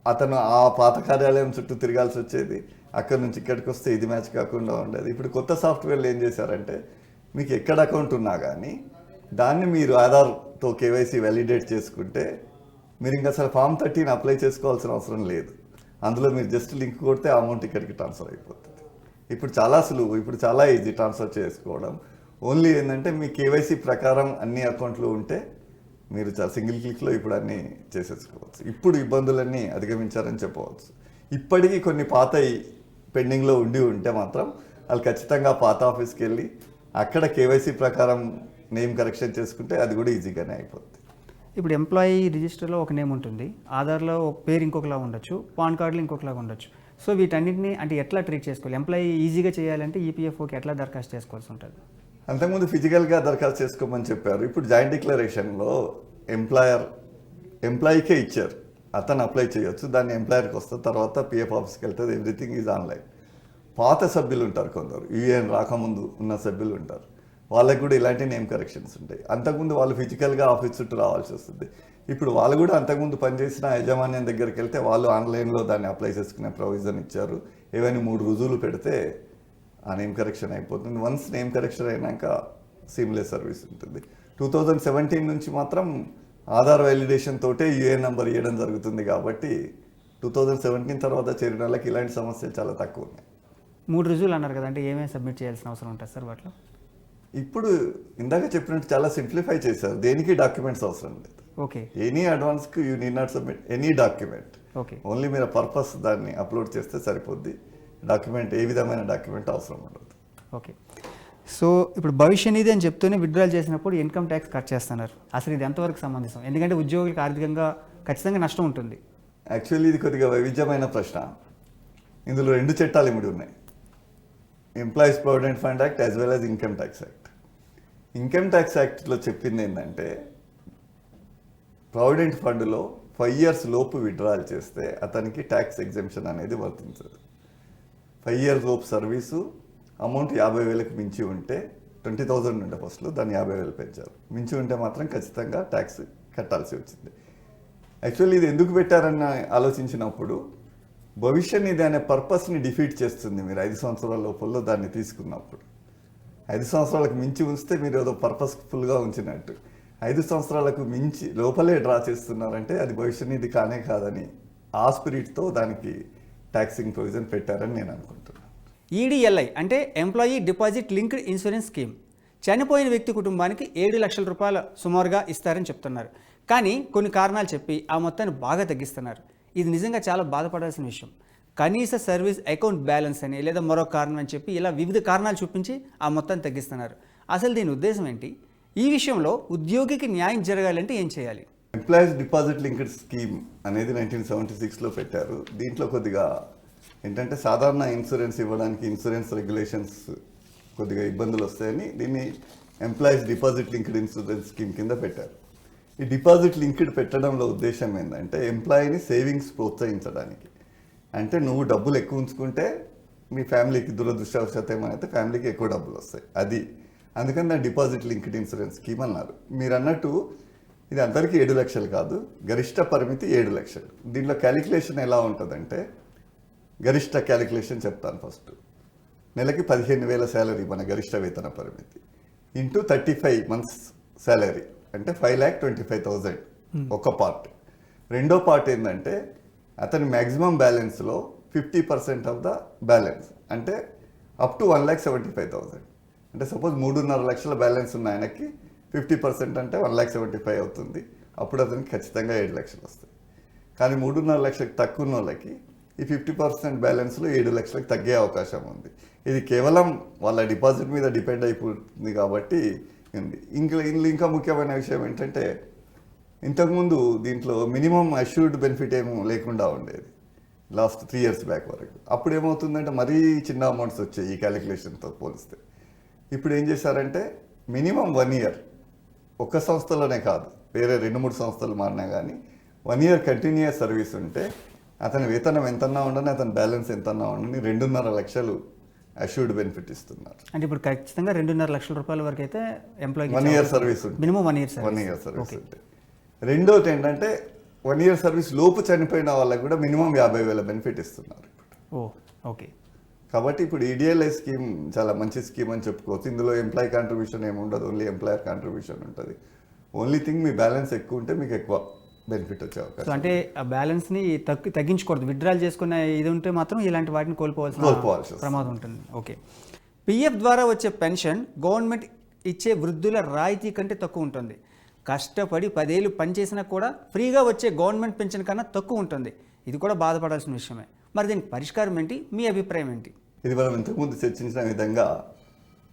అతను ఆ పాత కార్యాలయం చుట్టూ తిరగాల్సి వచ్చేది. అక్కడ నుంచి ఇక్కడికి వస్తే ఇది మ్యాచ్ కాకుండా ఉండేది. ఇప్పుడు కొత్త సాఫ్ట్వేర్లు ఏం చేశారంటే మీకు ఎక్కడ అకౌంట్ ఉన్నా కానీ దాన్ని మీరు ఆధార్తో కేవైసీ వ్యాలిడేట్ చేసుకుంటే మీరు ఇంకా అసలు ఫామ్ 13 అప్లై చేసుకోవాల్సిన అవసరం లేదు. అందులో మీరు జస్ట్ లింక్ కొడితే అమౌంట్ ఇక్కడికి ట్రాన్స్ఫర్ అయిపోతుంది. ఇప్పుడు చాలా సులువు, ఇప్పుడు చాలా ఈజీ ట్రాన్స్ఫర్ చేసుకోవడం. ఓన్లీ ఏంటంటే మీ కేవైసీ ప్రకారం అన్ని అకౌంట్లు ఉంటే మీరు చాలా సింగిల్ క్లిక్లో ఇప్పుడు అన్నీ చేసేసుకోవచ్చు. ఇప్పుడు ఇబ్బందులన్నీ అధిగమించారని చెప్పవచ్చు. ఇప్పటికీ కొన్ని పాత పెండింగ్లో ఉంటే మాత్రం వాళ్ళు ఖచ్చితంగా పాత ఆఫీస్కి వెళ్ళి అక్కడ కేవైసీ ప్రకారం నేమ్ కరెక్షన్ చేసుకుంటే అది కూడా ఈజీగానే అయిపోతుంది. ఇప్పుడు ఎంప్లాయీ రిజిస్టర్లో ఒక నేమ్ ఉంటుంది, ఆధార్లో ఒక పేరు ఇంకొకలా ఉండొచ్చు, పాన్ కార్డులో ఇంకొకలాగా ఉండొచ్చు. సో వీటన్నిటిని అంటే ఎట్లా ట్రీట్ చేసుకోవాలి? ఎంప్లాయీ ఈజీగా చేయాలంటే ఈపీఎఫ్ఓకి ఎట్లా దరఖాస్తు చేసుకోవాల్సి ఉంటుంది? అంతకుముందు ఫిజికల్గా దరఖాస్తు చేసుకోమని చెప్పారు. ఇప్పుడు జాయింట్ డిక్లరేషన్లో ఎంప్లాయీకే ఇచ్చారు, అతను అప్లై చేయొచ్చు. దాన్ని ఎంప్లాయర్కి వస్తుంది, తర్వాత పిఎఫ్ ఆఫీస్కి వెళ్తుంది. Everything is online. పాత సభ్యులు ఉంటారు, కొందరు యూఏఎన్ రాకముందు ఉన్న సభ్యులు ఉంటారు, వాళ్ళకి కూడా ఇలాంటి నేమ్ కరెక్షన్స్ ఉంటాయి. అంతకుముందు వాళ్ళు ఫిజికల్గా ఆఫీస్ చుట్టూ రావాల్సి వస్తుంది. ఇప్పుడు వాళ్ళు కూడా అంతకుముందు పనిచేసిన యాజమాన్యం దగ్గరికి వెళ్తే వాళ్ళు ఆన్లైన్లో దాన్ని అప్లై చేసుకునే ప్రొవిజన్ ఇచ్చారు. ఏవైనా 3 రుజువులు పెడితే ఆ నేమ్ కరెక్షన్ అయిపోతుంది. వన్స్ నేమ్ కరెక్షన్ అయినాక సీమ్లెస్ సర్వీస్ ఉంటుంది. 2017 నుంచి మాత్రం ఆధార్ వ్యాలిడేషన్ తోటే యూఏఎన్ నెంబర్ ఇవ్వడం జరుగుతుంది. కాబట్టి 2017 తర్వాత చేరిన వాళ్ళకి ఇలాంటి సమస్యలు చాలా తక్కువ ఉన్నాయి. 3 రుజువులు అన్నారు కదా, అంటే ఏమేమి సబ్మిట్ చేయాల్సిన అవసరం ఉంటుంది సార్ వాటిలో? ఇప్పుడు ఇందాక చెప్పినట్టు చాలా సింప్లిఫై చేశారు. దేనికి డాక్యుమెంట్స్ అవసరం లేదు. ఓకే, ఎనీ అడ్వాన్స్కి you need not submit any document. Okay, only మీరు పర్పస్ దాన్ని అప్లోడ్ చేస్తే సరిపోద్ది. డాక్యుమెంట్ ఏ విధమైన డాక్యుమెంట్ అవసరం ఉండదు. ఓకే. సో ఇప్పుడు భవిష్య నిధి అని చెప్తూనే విత్డ్రాల్ చేసినప్పుడు ఇన్కమ్ ట్యాక్స్ కట్ చేస్తున్నారు. అసలు ఇది ఎంతవరకు సంబంధించాం? ఎందుకంటే ఉద్యోగులకు ఆర్థికంగా ఖచ్చితంగా నష్టం ఉంటుంది. యాక్చువల్లీ ఇది కొద్దిగా వైవిధ్యమైన ప్రశ్న. ఇందులో 2 చట్టాలు ఇమిడి ఉన్నాయి, employees provident fund act as well as income tax act. Income tax యాక్ట్లో చెప్పింది ఏంటంటే ప్రావిడెంట్ ఫండ్లో 5 years లోపు విత్డ్రాల్ చేస్తే అతనికి ట్యాక్స్ ఎగ్జెంప్షన్ అనేది వర్తించదు. 5 years లోపు సర్వీసు అమౌంట్ 50,000కి మించి ఉంటే 20,000 ఉండే ఫస్ట్లో దాన్ని 50,000 పెంచారు. మించి ఉంటే మాత్రం ఖచ్చితంగా ట్యాక్స్ కట్టాల్సి వచ్చింది. యాక్చువల్లీ ఇది ఎందుకు పెట్టారని ఆలోచించినప్పుడు భవిష్య నిధి అనే పర్పస్ని డిఫీట్ చేస్తుంది. మీరు 5 సంవత్సరాల లోపల దాన్ని తీసుకున్నప్పుడు 5 సంవత్సరాలకు మించి ఉంచితే మీరు ఏదో పర్పస్ఫుల్గా ఉంచినట్టు. 5 సంవత్సరాలకు మించి లోపలే డ్రా చేస్తున్నారంటే అది భవిష్య నిధి కానే కాదని ఆ స్పిరిట్తో దానికి ట్యాక్సింగ్ ప్రొవిజన్ పెట్టారని నేను అనుకుంటున్నాను. ఈడీఎల్ఐ అంటే employee deposit linked insurance scheme. చనిపోయిన వ్యక్తి కుటుంబానికి 7 లక్షల రూపాయల సుమారుగా ఇస్తారని చెప్తున్నారు. కానీ కొన్ని కారణాలు చెప్పి ఆ మొత్తాన్ని బాగా తగ్గిస్తున్నారు. ఇది నిజంగా చాలా బాధపడాల్సిన విషయం. కనీస సర్వీస్ అకౌంట్ బ్యాలెన్స్ అని లేదా మరో కారణం అని చెప్పి ఇలా వివిధ కారణాలు చూపించి ఆ మొత్తాన్ని తగ్గిస్తున్నారు. అసలు దీని ఉద్దేశం ఏంటి? ఈ విషయంలో ఉద్యోగికి న్యాయం జరగాలంటే ఏం చేయాలి? ఎంప్లాయీస్ డిపాజిట్ లింక్డ్ స్కీమ్ అనేది 1976లో పెట్టారు. దీంట్లో కొద్దిగా ఏంటంటే సాధారణ ఇన్సూరెన్స్ ఇవ్వడానికి ఇన్సూరెన్స్ రెగ్యులేషన్స్ కొద్దిగా ఇబ్బందులు వస్తాయని దీన్ని employees deposit linked insurance scheme కింద పెట్టారు. ఈ డిపాజిట్ లింక్డ్ పెట్టడంలో ఉద్దేశం ఏంటంటే ఎంప్లాయీని సేవింగ్స్ ప్రోత్సహించడానికి. అంటే నువ్వు డబ్బులు ఎక్కువ ఉంచుకుంటే మీ ఫ్యామిలీకి దురదృష్టవశాత్తు ఏమైతే ఫ్యామిలీకి ఎక్కువ డబ్బులు వస్తాయి. అది అందుకని దాన్ని డిపాజిట్ లింక్డ్ ఇన్సూరెన్స్ స్కీమ్ అన్నారు. మీరు అన్నట్టు ఇది అందరికీ 7 లక్షలు కాదు, గరిష్ట పరిమితి 7 లక్షలు. దీంట్లో క్యాలిక్యులేషన్ ఎలా ఉంటుందంటే, గరిష్ట క్యాలిక్యులేషన్ చెప్తాను ఫస్ట్. నెలకి 15,000 శాలరీ మన గరిష్ట వేతన పరిమితి ఇంటూ 35 మంత్స్ శాలరీ అంటే 5,25,000 ఒక పార్ట్. రెండో పార్ట్ ఏంటంటే అతని మ్యాక్సిమం బ్యాలెన్స్లో 50% ఆఫ్ ద బ్యాలెన్స్ అంటే అప్ టు 1,75,000. అంటే సపోజ్ 3.5 లక్షల బ్యాలెన్స్ ఉన్న ఆయనకి 50% అంటే 1,75,000 అవుతుంది. అప్పుడు అతనికి ఖచ్చితంగా 7 లక్షలు వస్తాయి. కానీ 3.5 లక్షలకు తక్కువ ఉన్న వాళ్ళకి ఈ 50% బ్యాలెన్స్లో 7 లక్షలకు తగ్గే అవకాశం ఉంది. ఇది కేవలం వాళ్ళ డిపాజిట్ మీద డిపెండ్ అయిపోతుంది కాబట్టి ఉంది. ఇంకా ముఖ్యమైన విషయం ఏంటంటే ఇంతకుముందు దీంట్లో మినిమం అష్యూర్డ్ బెనిఫిట్ ఏమో లేకుండా ఉండేది లాస్ట్ 3 years బ్యాక్ వరకు. అప్పుడు ఏమవుతుందంటే మరీ చిన్న అమౌంట్స్ వచ్చాయి ఈ క్యాలిక్యులేషన్తో పోలిస్తే. ఇప్పుడు ఏం చేశారంటే మినిమం 1 year ఒక్క సంస్థలోనే కాదు, వేరే 2-3 సంస్థలు మారినా కానీ 1 year కంటిన్యూస్ సర్వీస్ ఉంటే అతని వేతనం ఎంతన్నా ఉండని, అతని బ్యాలెన్స్ ఎంతన్నా ఉండని 2.5 లక్షలు అష్యూర్డ్ బెనిఫిట్ ఇస్తున్నారు. అంటే ఇప్పుడు ఖచ్చితంగా 2.5 లక్షల రూపాయల వరకు అయితే ఎంప్లాయీ 1 year సర్వీస్ ఉంటుంది. మినిమం 1 year 1 year సర్వీస్ ఉంటే. రెండోది ఏంటంటే 1 year సర్వీస్ లోపు చనిపోయిన వాళ్ళకి కూడా మినిమం 50,000 బెనిఫిట్ ఇస్తున్నారు. ఓకే. కాబట్టి ఇప్పుడు ఈడిఎల్ఐ స్కీమ్ చాలా మంచి స్కీమ్ అని చెప్పుకోవచ్చు. ఇందులో ఎంప్లాయీ కాంట్రిబ్యూషన్ ఏమి ఉండదు, ఓన్లీ ఎంప్లాయర్ కాంట్రిబ్యూషన్ ఉంటుంది. ఓన్లీ థింగ్ మీ బ్యాలెన్స్ ఎక్కువ ఉంటే మీకు ఎక్కువ బెనిఫిట్ వచ్చే అవకాశం. సో అంటే ఆ బ్యాలెన్స్ని తగ్గించకూడదు, విత్డ్రాల్ చేసుకునే ఇది ఉంటే మాత్రం ఇలాంటి వాటిని కోల్పోవాల్సిన ప్రమాదం ఉంటుంది. ఓకే. పిఎఫ్ ద్వారా వచ్చే పెన్షన్ గవర్నమెంట్ ఇచ్చే వృద్ధుల రాయితీ కంటే తక్కువ ఉంటుంది. కష్టపడి 10 ఏళ్ళు పనిచేసినా కూడా ఫ్రీగా వచ్చే గవర్నమెంట్ పెన్షన్ కన్నా తక్కువ ఉంటుంది. ఇది కూడా బాధపడాల్సిన విషయమే. మరి దీనికి పరిష్కారం ఏంటి, మీ అభిప్రాయం ఏంటి? ఇది మనం ఇంతకుముందు చర్చించిన విధంగా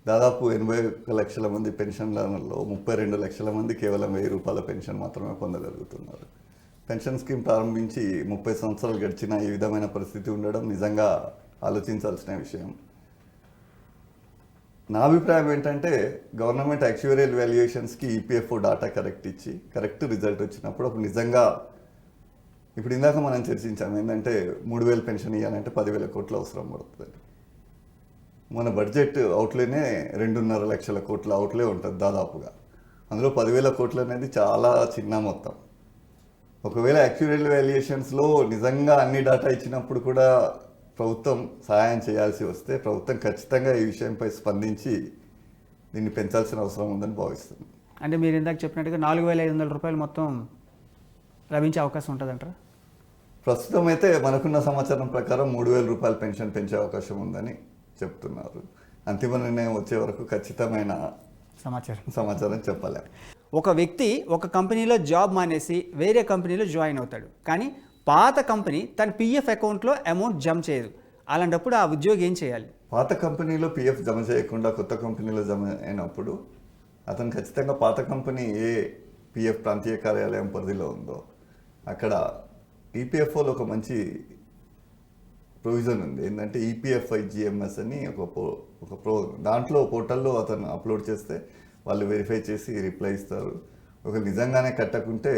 దాదాపు 81 లక్షల మంది పెన్షన్లలో 32 లక్షల మంది కేవలం 1,000 రూపాయల పెన్షన్ మాత్రమే పొందగలుగుతున్నారు. పెన్షన్ స్కీమ్ ప్రారంభించి 30 సంవత్సరాలు గడిచిన ఈ విధమైన పరిస్థితి ఉండడం నిజంగా ఆలోచించాల్సిన విషయం. నా అభిప్రాయం ఏంటంటే గవర్నమెంట్ యాక్చువరియల్ వాల్యుయేషన్స్కి ఈపీఎఫ్ఓ డాటా కరెక్ట్ ఇచ్చి కరెక్ట్ రిజల్ట్ వచ్చినప్పుడు అప్పుడు నిజంగా ఇప్పుడు ఇందాక మనం చర్చించాము ఏంటంటే 3,000 పెన్షన్ ఇవ్వాలంటే 10,000 కోట్లు అవసరం పడుతుంది. మన బడ్జెట్ అవుట్లేనే 2.5 లక్షల కోట్ల అవుట్లే ఉంటుంది దాదాపుగా. అందులో 10,000 కోట్లు అనేది చాలా చిన్న మొత్తం. ఒకవేళ యాక్చువల్ వాల్యుయేషన్స్లో నిజంగా అన్ని డేటా ఇచ్చినప్పుడు కూడా ప్రభుత్వం సహాయం చేయాల్సి వస్తే ప్రభుత్వం ఖచ్చితంగా ఈ విషయంపై స్పందించి దీన్ని పెంచాల్సిన అవసరం ఉందని భావిస్తుంది. అంటే మీరు ఇందాక చెప్పినట్టుగా 4,500 రూపాయలు మొత్తం లభించే అవకాశం ఉంటుందంటారా? ప్రస్తుతం అయితే మనకున్న సమాచారం ప్రకారం 3,000 రూపాయల పెన్షన్ పెంచే అవకాశం ఉందని చెప్తున్నారు. అంతిమ నిర్ణయం వచ్చే వరకు ఖచ్చితమైన సమాచారం చెప్పలేం. ఒక వ్యక్తి ఒక కంపెనీలో జాబ్ మానేసి వేరే కంపెనీలో జాయిన్ అవుతాడు, కానీ పాత కంపెనీ తన పిఎఫ్ అకౌంట్లో అమౌంట్ జమ చేయదు. అలాంటప్పుడు ఆ ఉద్యోగి ఏం చేయాలి? పాత కంపెనీలో పిఎఫ్ జమ చేయకుండా కొత్త కంపెనీలో జమ అయినప్పుడు అతను ఖచ్చితంగా పాత కంపెనీ ఏ పిఎఫ్ ప్రాంతీయ కార్యాలయం పరిధిలో ఉందో అక్కడ ఈపీఎఫ్ఓలో ఒక మంచి ప్రొవిజన్ ఉంది. ఏంటంటే ఈపీఎఫ్ఐజిఎంఎస్ అని ఒక దాంట్లో పోర్టల్లో అతను అప్లోడ్ చేస్తే వాళ్ళు వెరిఫై చేసి రిప్లై ఇస్తారు. ఒక నిజంగానే కట్టకుంటే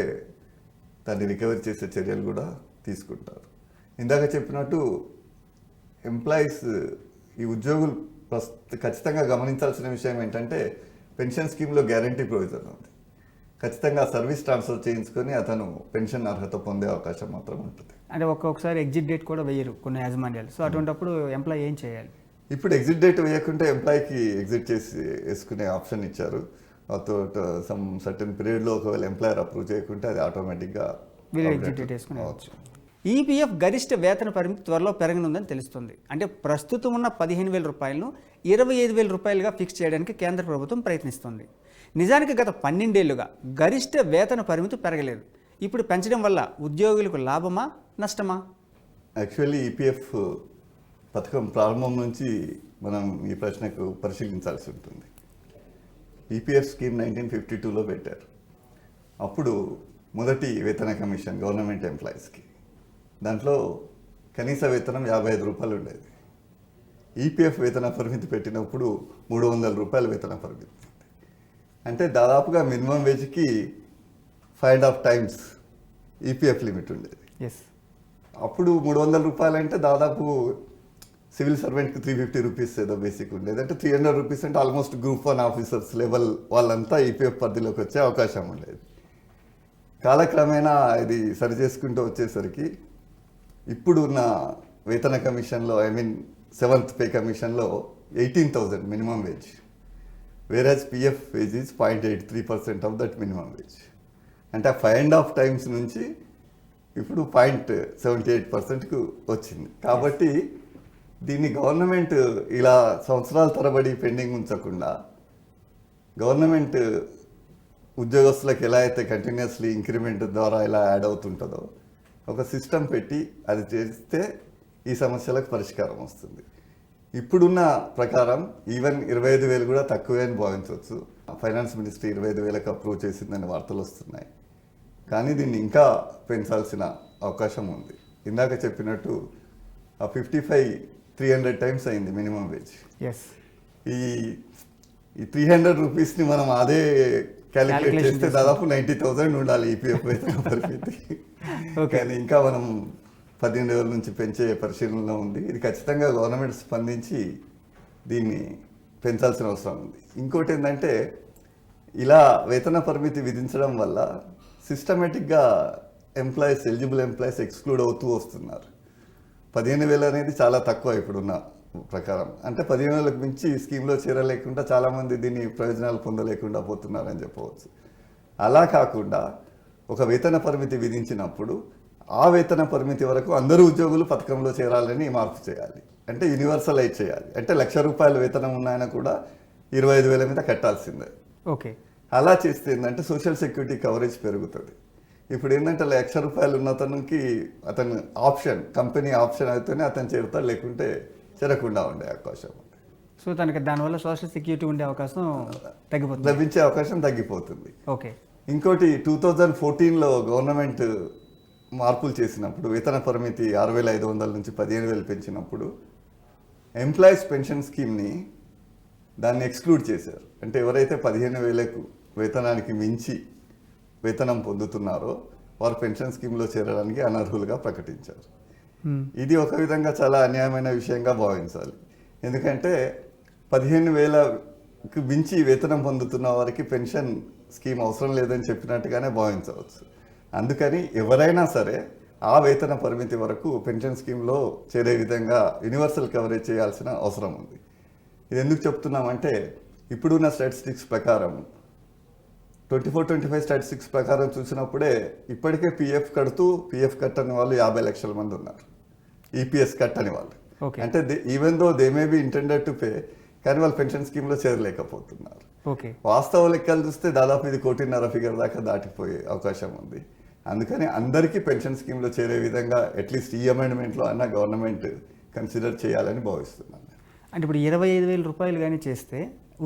దాన్ని రికవరీ చేసే చర్యలు కూడా తీసుకుంటారు. ఇందాక చెప్పినట్టు ఎంప్లాయీస్ ఈ ఉద్యోగులు ఖచ్చితంగా గమనించాల్సిన విషయం ఏంటంటే పెన్షన్ స్కీమ్లో గ్యారంటీ ప్రొవిజన్ ఉంది. ఖచ్చితంగా సర్వీస్ ట్రాన్స్ఫర్ చేయించుకొని అతను పెన్షన్ అర్హత పొందే అవకాశం మాత్రం ఉంటుంది. అంటే ఒక్కొక్కసారి ఎగ్జిట్ డేట్ కూడా వేయరు కొన్ని యాజమాన్యాలు. సో అటువంటిప్పుడు ఎంప్లాయీ ఏం చేయాలి? ఇప్పుడు ఎగ్జిట్ డేట్ వేయకుంటే ఎంప్లాయీకి ఎగ్జిట్ చేసి వేసుకునే ఆప్షన్ ఇచ్చారు. సమ్ సర్టెన్ పీరియడ్లో ఒకవేళ ఎంప్లాయర్ అప్రూవ్ చేయకుంటే అది ఆటోమేటిక్గా ఎగ్జిట్ డేట్ వేసుకునేవచ్చు. ఈపీఎఫ్ గరిష్ట వేతన పరిమితి త్వరలో పెరగనుందని తెలుస్తుంది. అంటే ప్రస్తుతం ఉన్న 15,000 రూపాయలను 25,000 రూపాయలుగా ఫిక్స్ చేయడానికి కేంద్ర ప్రభుత్వం ప్రయత్నిస్తుంది. నిజానికి గత 12 ఏళ్లుగా గరిష్ట వేతన పరిమితి పెరగలేదు. ఇప్పుడు పెంచడం వల్ల ఉద్యోగులకు లాభమా నష్టమా? యాక్చువల్లీ ఈపీఎఫ్ పథకం ప్రారంభం నుంచి మనం ఈ ప్రశ్నకు పరిశీలించాల్సి ఉంటుంది. ఈపీఎఫ్ స్కీమ్ 1952లో పెట్టారు. అప్పుడు మొదటి వేతన కమిషన్ గవర్నమెంట్ ఎంప్లాయీస్కి దాంట్లో కనీస వేతనం 55 రూపాయలు ఉండేది. ఈపీఎఫ్ వేతన పరిమితి పెట్టినప్పుడు 300 రూపాయల వేతన పరిమితి. అంటే దాదాపుగా మినిమం వేజ్కి 5.5 టైమ్స్ ఈపీఎఫ్ లిమిట్ ఉండేది. ఎస్. అప్పుడు 300 రూపాయలు అంటే దాదాపు సివిల్ సర్వెంట్కి 350 రూపీస్ ఏదో బేసిక్ ఉండేది. అంటే 300 రూపీస్ అంటే ఆల్మోస్ట్ గ్రూప్ 1 ఆఫీసర్స్ లెవెల్ వాళ్ళంతా ఈపీఎఫ్ పరిధిలోకి వచ్చే అవకాశం ఉండేది. కాలక్రమేణా ఇది సరి చేసుకుంటూ వచ్చేసరికి ఇప్పుడున్న వేతన కమిషన్లో సెవెంత్ పే కమిషన్లో 18,000 minimum wage, average PF wage is 0.83% of that minimum wage. అంటే 5.5 టైమ్స్ నుంచి ఇప్పుడు 0.78%కు వచ్చింది. కాబట్టి దీన్ని గవర్నమెంట్ ఇలా సంవత్సరాల తరబడి పెండింగ్ ఉంచకుండా గవర్నమెంట్ ఉద్యోగస్తులకు ఎలా అయితే కంటిన్యూస్లీ ఇంక్రిమెంట్ ద్వారా ఎలా యాడ్ అవుతుంటుందో ఒక సిస్టమ్ పెట్టి అది చేస్తే ఈ సమస్యలకు పరిష్కారం వస్తుంది. ఇప్పుడున్న ప్రకారం ఈవెన్ 25,000 కూడా తక్కువే అని భావించవచ్చు. ఫైనాన్స్ మినిస్ట్రీ 25,000కు అప్రూవ్ చేసిందని వార్తలు వస్తున్నాయి. కానీ దీన్ని ఇంకా పెంచాల్సిన అవకాశం ఉంది. ఇందాక చెప్పినట్టు ఆ 300 టైమ్స్ అయింది మినిమం వేజ్. ఎస్. ఈ 300 రూపీస్ని మనం అదే క్యాలిక్యులేట్ చేస్తే దాదాపు 90,000 ఉండాలి ఈపీఎఫ్ వేతన పరిమితి. కానీ ఇంకా మనం 15,000 నుంచి పెంచే పరిశీలనలో ఉంది. ఇది ఖచ్చితంగా గవర్నమెంట్ స్పందించి దీన్ని పెంచాల్సిన అవసరం ఉంది. ఇంకోటి ఏంటంటే ఇలా వేతన పరిమితి విధించడం వల్ల సిస్టమేటిక్గా ఎలిజిబుల్ ఎంప్లాయీస్ ఎక్స్క్లూడ్ అవుతూ వస్తున్నారు. 15,000 అనేది చాలా తక్కువ ఇప్పుడున్న ప్రకారం. అంటే 15,000కు మించి స్కీమ్లో చేరలేకుండా చాలామంది దీన్ని ప్రయోజనాలు పొందలేకుండా పోతున్నారని చెప్పవచ్చు. అలా కాకుండా ఒక వేతన పరిమితి విధించినప్పుడు ఆ వేతన పరిమితి వరకు అందరూ ఉద్యోగులు పథకంలో చేరాలని మార్పు చేయాలి. అంటే యూనివర్సలైజ్ చేయాలి. అంటే ₹1,00,000 వేతనం ఉన్నాయన కూడా 25,000 మీద కట్టాల్సిందే. ఓకే. అలా చేస్తే ఏంటంటే సోషల్ సెక్యూరిటీ కవరేజ్ పెరుగుతుంది. ఇప్పుడు ఏంటంటే ₹1,00,000 ఉన్న అతనికి అతను కంపెనీ ఆప్షన్ అయితేనే అతను చేరుతాడు, లేకుంటే చేరకుండా ఉండే అవకాశం ఉంది. సో తనకి దానివల్ల సోషల్ సెక్యూరిటీ ఉండే అవకాశం తగ్గిపోతుంది, లభించే అవకాశం తగ్గిపోతుంది. ఓకే. ఇంకోటి 2014లో గవర్నమెంట్ మార్పులు చేసినప్పుడు వేతన పరిమితి 6,500 నుంచి 15,000 పెంచినప్పుడు ఎంప్లాయీస్ పెన్షన్ స్కీమ్ని దాన్ని ఎక్స్క్లూడ్ చేశారు. అంటే ఎవరైతే 15,000కు వేతనానికి మించి వేతనం పొందుతున్నారో వారు పెన్షన్ స్కీమ్లో చేరడానికి అనర్హులుగా ప్రకటించారు. ఇది ఒక విధంగా చాలా అన్యాయమైన విషయంగా భావించాలి. ఎందుకంటే 15,000కు మించి వేతనం పొందుతున్న వారికి పెన్షన్ స్కీమ్ అవసరం లేదని చెప్పినట్టుగానే భావించవచ్చు. అందుకని ఎవరైనా సరే ఆ వేతన పరిమితి వరకు పెన్షన్ స్కీమ్లో చేరే విధంగా యూనివర్సల్ కవరేజ్ చేయాల్సిన అవసరం ఉంది. ఇది ఎందుకు చెప్తున్నామంటే ఇప్పుడున్న స్టాటిస్టిక్స్ ప్రకారం 24-25 స్టాటిస్టిక్స్ ప్రకారం చూసినప్పుడే ఇప్పటికే పీఎఫ్ కట్టని వాళ్ళు 50 లక్షల మంది ఉన్నారు. ఈపీఎస్ కట్టని వాళ్ళు. అంటే even though they may be intended to pay, కానీ వాళ్ళు పెన్షన్ స్కీమ్లో చేరలేకపోతున్నారు. వాస్తవ లెక్కలు చూస్తే దాదాపు ఇది 1.5 కోటి ఫిగర్ దాకా దాటిపోయే అవకాశం ఉంది. అందుకని అందరికీ పెన్షన్ స్కీమ్లో చేరే విధంగా అట్లీస్ట్ ఈ అమెండ్మెంట్లో అన్న గవర్నమెంట్ కన్సిడర్ చేయాలని భావిస్తున్నాను. అంటే ఇప్పుడు 25,000 రూపాయలు కానీ చేస్తే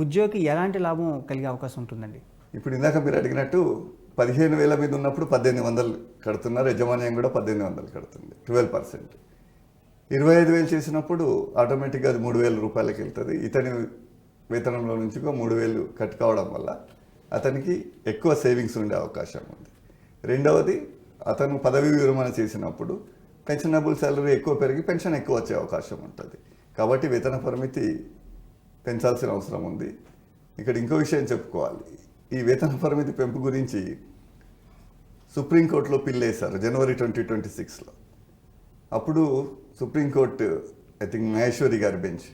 ఉద్యోగికి ఎలాంటి లాభం కలిగే అవకాశం ఉంటుందండి? ఇప్పుడు ఇందాక మీరు అడిగినట్టు 15,000 మీద ఉన్నప్పుడు 1,800 కడుతున్నారు, యజమాన్యం కూడా 1,800 కడుతుంది, 12%. 25,000 చేసినప్పుడు ఆటోమేటిక్గా అది 3,000 రూపాయలకి వెళ్తుంది. ఇతని వేతనంలో నుంచి 3,000 కట్ కావడం వల్ల అతనికి ఎక్కువ సేవింగ్స్ ఉండే అవకాశం ఉంది. రెండవది, అతను పదవీ విరమణ చేసినప్పుడు పెన్షనబుల్ శాలరీ ఎక్కువ పెరిగి పెన్షన్ ఎక్కువ వచ్చే అవకాశం ఉంటుంది. కాబట్టి వేతన పరిమితి పెంచాల్సిన అవసరం ఉంది. ఇక్కడ ఇంకో విషయం చెప్పుకోవాలి. ఈ వేతన పరిమితి పెంపు గురించి సుప్రీంకోర్టులో పిల్ వేశారు జనవరి 2026లో. అప్పుడు సుప్రీంకోర్టు మహేశ్వరి గారి బెంచ్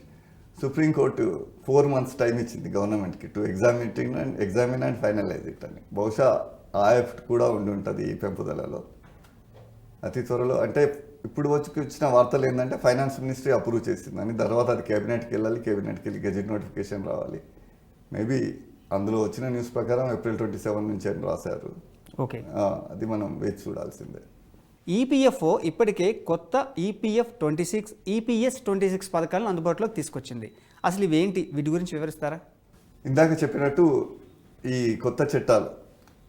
సుప్రీంకోర్టు 4 months టైం ఇచ్చింది గవర్నమెంట్కి to examine and finalise it అని. బహుశా ఆ ఎఫెక్ట్ కూడా ఉండి ఉంటుంది ఈ పెంపుదలలో అతి త్వరలో. అంటే ఇప్పుడు వచ్చిన వార్తలు ఏంటంటే ఫైనాన్స్ మినిస్ట్రీ అప్రూవ్ చేసిందని, తర్వాత అది కేబినెట్కి వెళ్ళాలి, కేబినెట్కి వెళ్ళి గెజిట్ నోటిఫికేషన్ రావాలి. మేబీ అందులో వచ్చిన న్యూస్ ప్రకారం April 27 నుంచి అని రాశారు. ఓకే, అది మనం వేచి చూడాల్సిందే. ఈపీఎఫ్ఓ ఇప్పటికే కొత్త ఈపీఎఫ్ 26, ఈపీఎస్ 26 పథకాలను అందుబాటులోకి తీసుకొచ్చింది. అసలు ఇవేంటి, వీటి గురించి వివరిస్తారా? ఇందాక చెప్పినట్టు ఈ కొత్త చట్టాలు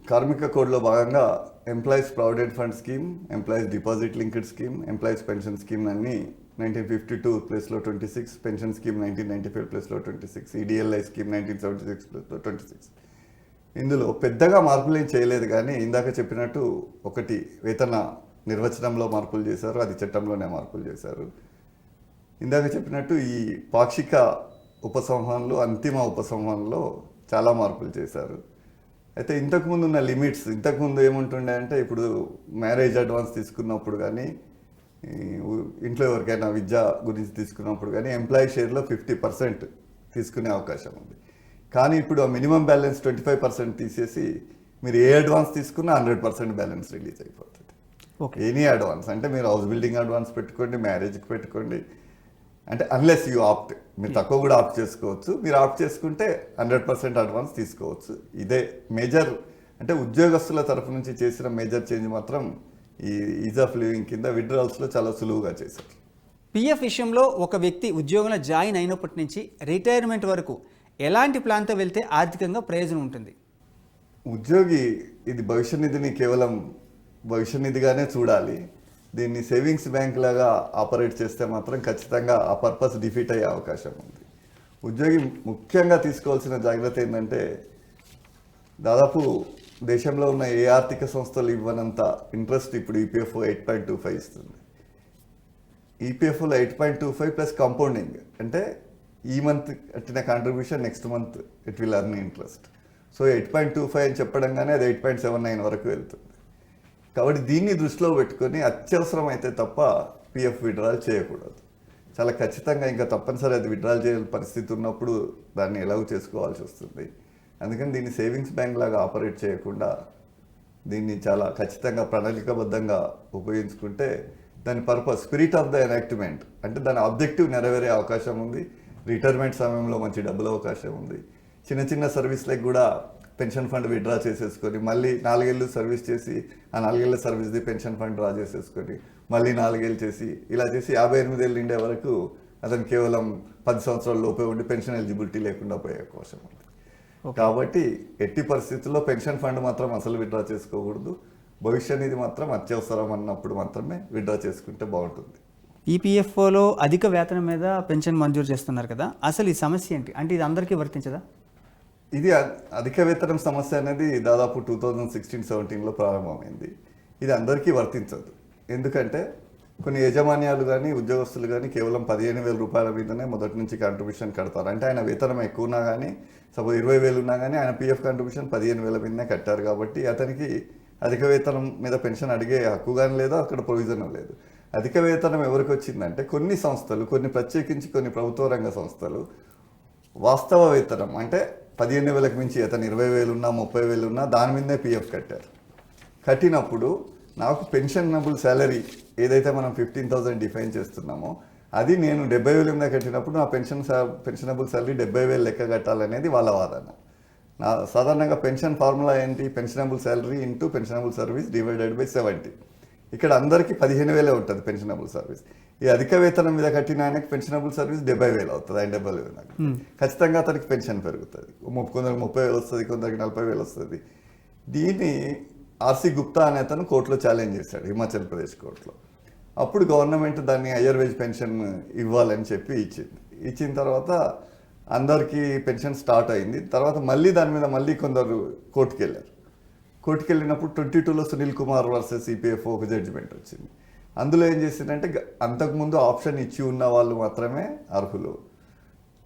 కార్మిక కోడ్లో భాగంగా employees provident fund scheme, employees deposit linked scheme, employees pension scheme అన్ని 1952 ప్లేస్లో 26, పెన్షన్ స్కీమ్ 1995 ప్లేస్లో 26, ఈడిఎల్ఐ స్కీమ్ 1976 ప్లేస్లో 26. ఇందులో పెద్దగా మార్పులు ఏం చేయలేదు, కానీ ఇందాక చెప్పినట్టు ఒకటి వేతన నిర్వచనంలో మార్పులు చేశారు, అది చట్టంలోనే మార్పులు చేశారు. ఇందాక చెప్పినట్టు ఈ పాక్షిక ఉపసంహరణలు, అంతిమ ఉపసంహరణలో చాలా మార్పులు చేశారు. అయితే ఇంతకుముందు ఉన్న లిమిట్స్, ఇంతకుముందు ఏముంటుండే అంటే ఇప్పుడు మ్యారేజ్ అడ్వాన్స్ తీసుకున్నప్పుడు కానీ, ఇంట్లో ఎవరికైనా విద్య గురించి తీసుకున్నప్పుడు కానీ ఎంప్లాయీ షేర్లో 50% తీసుకునే అవకాశం ఉంది. కానీ ఇప్పుడు ఆ మినిమం బ్యాలెన్స్ 25% తీసేసి మీరు ఏ అడ్వాన్స్ తీసుకున్నా 100% బ్యాలెన్స్ రిలీజ్ అయిపోతుంది. ఎనీ అడ్వాన్స్ అంటే మీరు హౌస్ బిల్డింగ్ అడ్వాన్స్ పెట్టుకోండి, మ్యారేజ్కి పెట్టుకోండి, అంటే అన్లెస్ యూ ఆప్ట్, మీరు తక్కువ కూడా ఆప్ట్ చేసుకోవచ్చు. మీరు ఆప్ట్ చేసుకుంటే 100% అడ్వాన్స్ తీసుకోవచ్చు. ఇదే మేజర్, అంటే ఉద్యోగస్తుల తరఫు నుంచి చేసిన మేజర్ చేంజ్ మాత్రం ఈ ఈజ్ ఆఫ్ లివింగ్ కింద విత్డ్రాల్స్లో చాలా సులువుగా చేశారు. పిఎఫ్ విషయంలో ఒక వ్యక్తి ఉద్యోగంలో జాయిన్ అయినప్పటి నుంచి రిటైర్మెంట్ వరకు ఎలాంటి ప్లాన్తో వెళ్తే ఆర్థికంగా ప్రయోజనం ఉంటుంది? ఉద్యోగి ఇది భవిష్య నిధిని కేవలం భవిష్య నిధిగానే చూడాలి. దీన్ని సేవింగ్స్ బ్యాంక్ లాగా ఆపరేట్ చేస్తే మాత్రం ఖచ్చితంగా ఆ పర్పస్ డిఫీట్ అయ్యే అవకాశం ఉంది. ఉద్యోగి ముఖ్యంగా తీసుకోవాల్సిన జాగ్రత్త ఏంటంటే, దాదాపు దేశంలో ఉన్న ఏ ఆర్థిక సంస్థలు ఇవ్వనంత ఇంట్రెస్ట్ ఇప్పుడు ఈపీఎఫ్ఓ 8.25 ఇస్తుంది. ఈపీఎఫ్ఓలో 8.25 ప్లస్ కాంపౌండింగ్, అంటే ఈ మంత్ కట్టిన contribution next month it will earn interest. So 8.25 అని చెప్పడంగానే అది 8.79 వరకు వెళ్తుంది. కాబట్టి దీన్ని దృష్టిలో పెట్టుకొని అత్యవసరం అయితే తప్ప పిఎఫ్ విడ్రాల్ చేయకూడదు. చాలా ఖచ్చితంగా ఇంకా తప్పనిసరి అది విడ్రాల్ చేయాల్సిన పరిస్థితి ఉన్నప్పుడు దాన్ని ఎలాగో చేసుకోవాల్సి వస్తుంది. అందుకని దీన్ని సేవింగ్స్ బ్యాంక్ లాగా ఆపరేట్ చేయకుండా దీన్ని చాలా ఖచ్చితంగా ప్రణాళికాబద్ధంగా ఉపయోగించుకుంటే దాని purpose, spirit of the enactment, అంటే దాని ఆబ్జెక్టివ్ నెరవేరే అవకాశం ఉంది. రిటైర్మెంట్ సమయంలో మంచి డబ్బుల అవకాశం ఉంది. చిన్న చిన్న సర్వీస్లకు కూడా పెన్షన్ ఫండ్ విత్డ్రా చేసేసుకొని మళ్ళీ 4 ఏళ్ళు సర్వీస్ చేసి ఆ 4 ఏళ్ళ సర్వీస్ది పెన్షన్ ఫండ్ డ్రా చేసేసుకొని మళ్ళీ 4 ఏళ్ళు చేసి ఇలా చేసి 58 ఏళ్ళు నిండే వరకు అతను కేవలం 10 సంవత్సరాల లోపే ఉండి పెన్షన్ ఎలిజిబిలిటీ లేకుండా పోయే అవకాశం ఉంది. కాబట్టి ఎట్టి పరిస్థితుల్లో పెన్షన్ ఫండ్ మాత్రం అసలు విత్డ్రా చేసుకోకూడదు. భవిష్య నిధి మాత్రం అత్యవసరం అన్నప్పుడు మాత్రమే విత్డ్రా చేసుకుంటే బాగుంటుంది. ఈపీఎఫ్ఓలో అధిక వేతనం మీద పెన్షన్ మంజూరు చేస్తున్నారు కదా, అసలు ఈ సమస్య ఏంటి? అంటే ఇది అందరికీ వర్తించదా? ఇది అధిక వేతనం సమస్య అనేది దాదాపు 2016-17లో ప్రారంభమైంది. ఇది అందరికీ వర్తించదు. ఎందుకంటే కొన్ని యాజమాన్యాలు కానీ ఉద్యోగస్తులు కానీ కేవలం 15,000 రూపాయల మీదనే మొదటి నుంచి కాంట్రిబ్యూషన్ కడతారు. అంటే ఆయన వేతనం ఎక్కువ ఉన్నా కానీ, సపోజ్ 20,000 ఉన్నా కానీ ఆయన పిఎఫ్ కాంట్రిబ్యూషన్ 15,000 మీదనే కట్టారు. కాబట్టి అతనికి అధిక వేతనం మీద పెన్షన్ అడిగే హక్కు కానీ లేదు, అక్కడ ప్రొవిజన్ లేదు. అధిక వేతనం ఎవరికి వచ్చిందంటే కొన్ని సంస్థలు, కొన్ని ప్రత్యేకించి కొన్ని ప్రభుత్వ రంగ సంస్థలు వాస్తవ వేతనం అంటే 15,000కి మించి అతను 20,000 ఉన్నా 30,000 ఉన్నా దాని మీదనే పిఎఫ్ కట్టారు. కట్టినప్పుడు నాకు పెన్షనబుల్ శాలరీ ఏదైతే మనం 15,000 డిఫైన్ చేస్తున్నామో అది నేను 70,000 మీద కట్టినప్పుడు నా పెన్షనబుల్ శాలరీ 70,000 లెక్క కట్టాలనేది వాళ్ళ వాదన. సాధారణంగా పెన్షన్ ఫార్ములా ఏంటి? Pensionable salary into pensionable service divided by 70. ఇక్కడ అందరికీ 15,000 ఉంటుంది పెన్షనబుల్ సర్వీస్. ఈ అధిక వేతనం మీద కట్టిన ఆయనకి పెన్షనబుల్ సర్వీస్ 70,000 అవుతుంది. ఆయన 70,000 ఖచ్చితంగా అతనికి పెన్షన్ పెరుగుతుంది. కొందరికి 30,000 వస్తుంది, కొందరికి 40,000 వస్తుంది. దీన్ని ఆర్సి గుప్తా అనే అతను కోర్టులో ఛాలెంజ్ చేశాడు, హిమాచల్ ప్రదేశ్ కోర్టులో. అప్పుడు గవర్నమెంట్ దాన్ని హయ్యర్ వేజ్ పెన్షన్ ఇవ్వాలని చెప్పి ఇచ్చింది. ఇచ్చిన తర్వాత అందరికీ పెన్షన్ స్టార్ట్ అయింది. తర్వాత మళ్ళీ దాని మీద మళ్ళీ కొందరు కోర్టుకు వెళ్ళారు. కోర్టుకు వెళ్ళినప్పుడు 22లో సునీల్ కుమార్ వర్సెస్ ఈపీఎఫ్ఓ ఒక జడ్జిమెంట్ వచ్చింది. అందులో ఏం చేసిందంటే అంతకుముందు ఆప్షన్ ఇచ్చి ఉన్న వాళ్ళు మాత్రమే అర్హులు,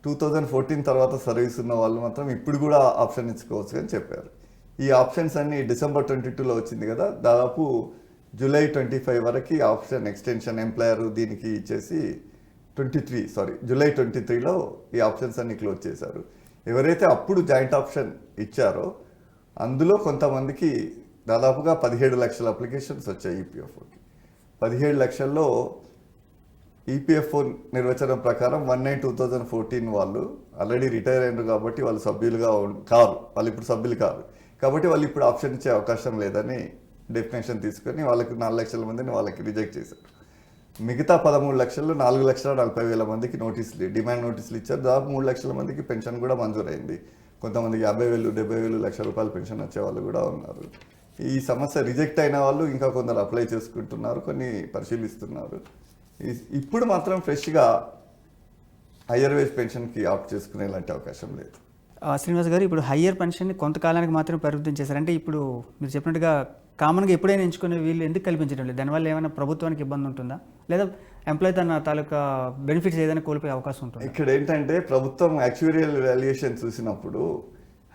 2014 తర్వాత సర్వీస్ ఉన్న వాళ్ళు మాత్రం ఇప్పుడు కూడా ఆప్షన్ ఇచ్చుకోవచ్చు అని చెప్పారు. ఈ ఆప్షన్స్ అన్ని డిసెంబర్ 22లో వచ్చింది కదా, దాదాపు జూలై 25 వరకు ఆప్షన్ ఎక్స్టెన్షన్ ఎంప్లాయర్ దీనికి ఇచ్చేసి జూలై 23లో ఈ ఆప్షన్స్ అన్ని క్లోజ్ చేశారు. ఎవరైతే అప్పుడు జాయింట్ ఆప్షన్ ఇచ్చారో అందులో కొంతమందికి దాదాపుగా 17 లక్షల అప్లికేషన్స్ వచ్చాయి ఈపీఎఫ్ఓకి. 17 లక్షల్లో ఈపీఎఫ్ఓ నిర్వచనం ప్రకారం 1/9/2014 వాళ్ళు ఆల్రెడీ రిటైర్ అయినారు కాబట్టి వాళ్ళు సభ్యులుగా కారు, వాళ్ళు ఇప్పుడు సభ్యులు కాదు కాబట్టి వాళ్ళు ఇప్పుడు ఆప్షన్ ఇచ్చే అవకాశం లేదని డెఫినేషన్ తీసుకొని వాళ్ళకి 4 లక్షల మందిని వాళ్ళకి రిజెక్ట్ చేశారు. మిగతా 13 లక్షల్లో 4,40,000 మందికి డిమాండ్ నోటీసులు ఇచ్చారు. దాదాపు 3 లక్షల మందికి పెన్షన్ కూడా మంజూరైంది. కొంతమందికి 50,000, 70,000, ₹1,00,000 పెన్షన్ వచ్చే వాళ్ళు కూడా ఉన్నారు. ఈ సమస్య రిజెక్ట్ అయిన వాళ్ళు ఇంకా కొందరు అప్లై చేసుకుంటున్నారు, కొన్ని పరిశీలిస్తున్నారు. ఇప్పుడు మాత్రం ఫ్రెష్గా హయ్యర్ వేజ్ పెన్షన్కి ఆప్ట్ చేసుకునే లాంటి అవకాశం లేదు. శ్రీనివాస్ గారు, ఇప్పుడు హయ్యర్ పెన్షన్ని కొంతకాలానికి మాత్రమే పరిమితం చేశారు. అంటే ఇప్పుడు మీరు చెప్పినట్టుగా కామన్గా ఎప్పుడైనా ఎంచుకునే వీళ్ళు ఎందుకు కల్పించడం లేదు? దానివల్ల ఏమైనా ప్రభుత్వానికి ఇబ్బంది ఉంటుందా, లేదా ఎంప్లాయీ తన తాలూకా బెనిఫిట్స్ ఏదైనా కోల్పోయే అవకాశం ఉంటుంది? ఇక్కడ ఏంటంటే ప్రభుత్వం యాక్చువరియల్ వాల్యుయేషన్ చూసినప్పుడు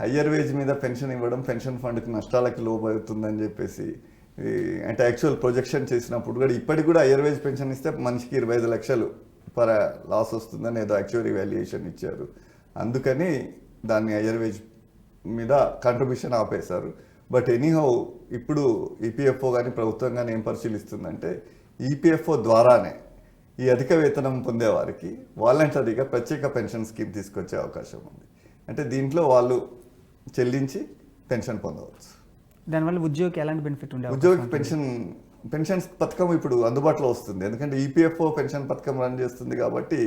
హయ్యర్ వేజ్ మీద పెన్షన్ ఇవ్వడం పెన్షన్ ఫండ్కి నష్టాలకు లోబడుతుందని చెప్పేసి, అంటే యాక్చువల్ ప్రొజెక్షన్ చేసినప్పుడు కూడా ఇప్పటికి కూడా హయ్యర్ వేజ్ పెన్షన్ ఇస్తే మనిషికి 25 లక్షలు పర్ లాస్ వస్తుందని ఏదో యాక్చువరీ వాల్యుయేషన్ ఇచ్చారు. అందుకని దాన్ని హయ్యర్ వేజ్ మీద కాంట్రిబ్యూషన్ ఆపేశారు. బట్ ఎనీహౌ ఇప్పుడు ఈపీఎఫ్ఓ కానీ ప్రభుత్వం కానీ ఏం పరిశీలిస్తుందంటే ఈపీఎఫ్ఓ ద్వారానే ఈ అధిక వేతనం పొందేవారికి వాలంటరీగా ప్రత్యేక పెన్షన్ స్కీమ్ తీసుకొచ్చే అవకాశం ఉంది. అంటే దీంట్లో వాళ్ళు చెల్లించి పెన్షన్ పొందవచ్చు. దానివల్ల ఉద్యోగికి ఎలాంటి బెనిఫిట్ ఉండే ఉద్యోగికి పెన్షన్ పథకం ఇప్పుడు అందుబాటులో వస్తుంది. ఎందుకంటే ఈపీఎఫ్ఓ పెన్షన్ పథకం రన్ చేస్తుంది కాబట్టి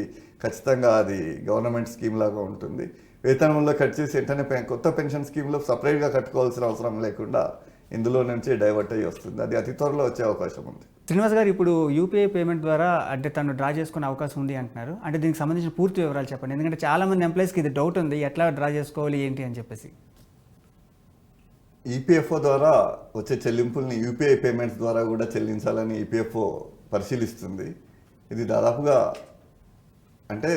ఖచ్చితంగా అది గవర్నమెంట్ స్కీమ్ లాగా ఉంటుంది. వేతనంలో కట్ చేసి వెంటనే కొత్త పెన్షన్ స్కీమ్లో సపరేట్గా కట్టుకోవాల్సిన అవసరం లేకుండా ఇందులో నుంచి డైవర్ట్ అయ్యి వస్తుంది. అది అతి త్వరలో వచ్చే అవకాశం ఉంది. శ్రీనివాస్ గారు, ఇప్పుడు యూపీఐ పేమెంట్ ద్వారా అంటే తను డ్రా చేసుకునే అవకాశం ఉంది అంటున్నారు. అంటే దీనికి సంబంధించిన పూర్తి వివరాలు చెప్పండి. ఎందుకంటే చాలామంది ఎంప్లాయీస్కి ఇది డౌట్ ఉంది, ఎట్లా డ్రా చేసుకోవాలి ఏంటి అని చెప్పేసి. ఈపీఎఫ్ఓ ద్వారా వచ్చే చెల్లింపుల్ని యూపీఐ పేమెంట్స్ ద్వారా కూడా చెల్లించాలని ఈపీఎఫ్ఓ పరిశీలిస్తుంది. ఇది దాదాపుగా అంటే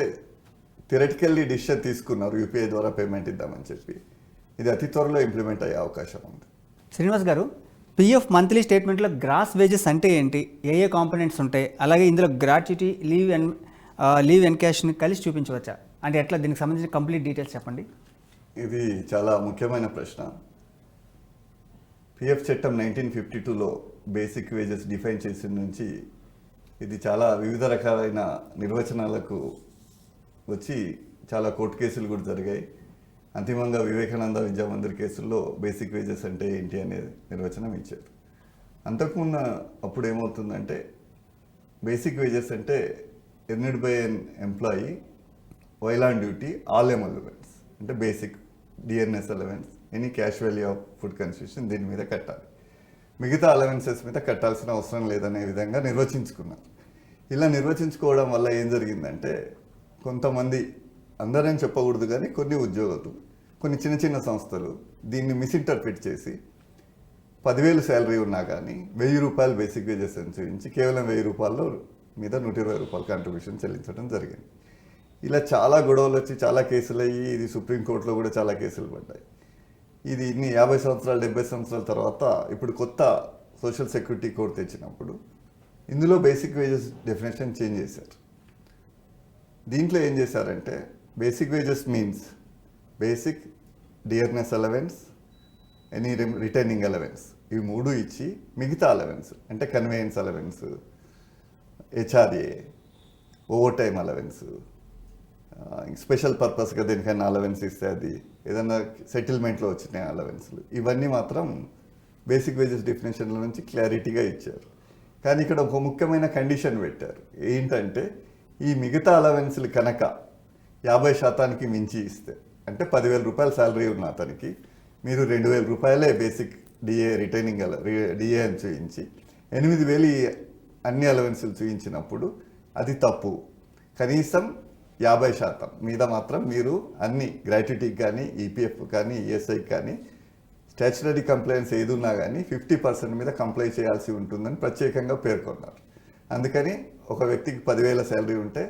థియరటికల్లీ డిసిషన్ తీసుకున్నారు యూపీఐ ద్వారా పేమెంట్ ఇద్దామని చెప్పి. ఇది అతి త్వరలో ఇంప్లిమెంట్ అయ్యే అవకాశం ఉంది. శ్రీనివాస్ గారు, పిఎఫ్ మంత్లీ స్టేట్మెంట్లో గ్రాస్ వేజెస్ అంటే ఏంటి, ఏ కాంపోనెంట్స్ ఉంటాయి, అలాగే ఇందులో గ్రాట్యుటీ, లీవ్ ఎన్కాష్ని కలిసి చూపించవచ్చా? అంటే ఎట్లా, దీనికి సంబంధించిన కంప్లీట్ డీటెయిల్స్ చెప్పండి. ఇది చాలా ముఖ్యమైన ప్రశ్న. పిఎఫ్ చట్టం 1952లో బేసిక్ వేజెస్ డిఫైన్ చేసిన నుంచి ఇది చాలా వివిధ రకాలైన నిర్వచనాలకు వచ్చి చాలా కోర్టు కేసులు కూడా జరిగాయి. అంతిమంగా వివేకానంద విద్యామందిర్ కేసుల్లో బేసిక్ వేజెస్ అంటే ఏంటి అనే నిర్వచనం ఇచ్చారు. అంతకుముందు అప్పుడు ఏమవుతుందంటే బేసిక్ వేజెస్ అంటే earned by an employee while on duty all allowance, అంటే basic DNS allowance, any cash value of food concession దీని మీద కట్టాలి, మిగతా అలవెన్సెస్ మీద కట్టాల్సిన అవసరం లేదనే విధంగా నిర్వచించుకున్నారు. ఇలా నిర్వచించుకోవడం వల్ల ఏం జరిగిందంటే కొంతమంది, అందరం చెప్పకూడదు కానీ కొన్ని ఉద్యోగులు, కొన్ని చిన్న చిన్న సంస్థలు దీన్ని మిస్ఇంటర్ప్రిట్ చేసి 10,000 శాలరీ ఉన్నా కానీ ₹1,000 బేసిక్ వేజెస్ అని చూపించి కేవలం ₹1,000 మీద ₹120 కాంట్రిబ్యూషన్ చెల్లించడం జరిగింది. ఇలా చాలా గొడవలు వచ్చి చాలా కేసులు అయ్యి ఇది సుప్రీంకోర్టులో కూడా చాలా కేసులు పడ్డాయి. ఇది ఇన్ని 50 సంవత్సరాలు 70 సంవత్సరాల తర్వాత ఇప్పుడు కొత్త సోషల్ సెక్యూరిటీ కోడ్ తెచ్చినప్పుడు ఇందులో బేసిక్ వేజెస్ డెఫినేషన్ చేంజ్ చేశారు. దీంట్లో ఏం చేశారంటే basic wages means basic, dearness allowance, any retaining allowance, ఇవి 3 ఇచ్చి మిగతా అలవెన్స్ అంటే conveyance allowance, HRA, overtime allowance, special పర్పస్గా దేనికైనా అలవెన్స్ ఇస్తే అది, ఏదైనా సెటిల్మెంట్లో వచ్చిన అలవెన్స్లు, ఇవన్నీ మాత్రం బేసిక్ వేజెస్ డెఫినేషన్ల నుంచి క్లారిటీగా ఇచ్చారు. కానీ ఇక్కడ ఒక ముఖ్యమైన కండిషన్ పెట్టారు. ఏంటంటే ఈ మిగతా అలవెన్స్లు కనుక 50% మించి ఇస్తే, అంటే ₹10,000 శాలరీ ఉన్న అతనికి మీరు ₹2,000 బేసిక్ డిఏ రిటైనింగ్ డిఏ అని చూపించి 8,000 అన్ని అలవెన్స్లు చూపించినప్పుడు అది తప్పు. కనీసం 50% మీద మాత్రం మీరు అన్ని గ్రాట్యుటీకి కానీ, ఈపీఎఫ్ కానీ, ఈఎస్ఐకి కానీ, స్టాచ్యుటరీ కంప్లైంట్స్ ఏది ఉన్నా కానీ 50% మీద కంప్లై చేయాల్సి ఉంటుందని ప్రత్యేకంగా పేర్కొన్నారు. అందుకని ఒక వ్యక్తికి 10,000 శాలరీ ఉంటే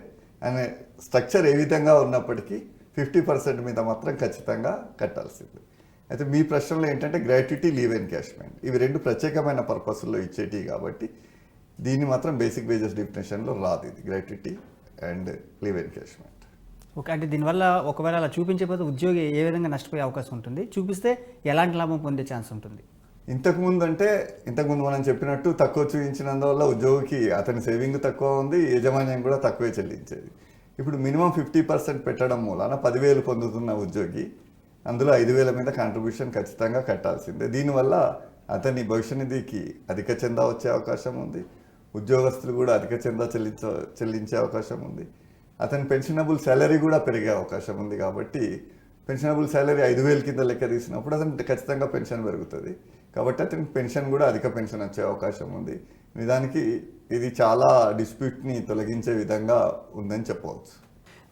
అనే స్ట్రక్చర్ ఏ విధంగా ఉన్నప్పటికీ 50% మీద మాత్రం ఖచ్చితంగా కట్టాల్సింది. అయితే మీ ప్రశ్నలో ఏంటంటే గ్రాట్యుటీ, లీవ్ ఎన్కాష్మెంట్, ఇవి 2 ప్రత్యేకమైన పర్పస్లో ఇచ్చేటివి కాబట్టి దీన్ని మాత్రం బేసిక్ వేజెస్ డెఫినేషన్లో రాదు. ఇది gratuity and leave encashment. Okay, అంటే దీనివల్ల ఒకవేళ అలా చూపించకపోతే ఉద్యోగి ఏ విధంగా నష్టపోయే అవకాశం ఉంటుంది, చూపిస్తే ఎలాంటి లాభం పొందే ఛాన్స్ ఉంటుంది? ఇంతకుముందు మనం చెప్పినట్టు తక్కువ చూపించినందువల్ల ఉద్యోగికి అతని సేవింగ్ తక్కువ ఉంది, యాజమాన్యం కూడా తక్కువే చెల్లించేది. ఇప్పుడు మినిమం 50% పెట్టడం మూలాన 10,000 పొందుతున్న ఉద్యోగి అందులో 5,000 మీద కాంట్రిబ్యూషన్ ఖచ్చితంగా కట్టాల్సిందే. దీనివల్ల అతని భవిష్య నిధికి అధిక చందా వచ్చే అవకాశం ఉంది, ఉద్యోగస్తులు కూడా అధిక చందా చెల్లించే అవకాశం ఉంది, అతని పెన్షనబుల్ శాలరీ కూడా పెరిగే అవకాశం ఉంది. కాబట్టి పెన్షనబుల్ శాలరీ 5,000 కింద లెక్క తీసినప్పుడు అతనికి ఖచ్చితంగా పెన్షన్ పెరుగుతుంది. కాబట్టి అతనికి పెన్షన్ కూడా అధిక పెన్షన్ వచ్చే అవకాశం ఉంది. నిజానికి ఇది చాలా డిస్ప్యూట్ని తొలగించే విధంగా ఉందని చెప్పవచ్చు.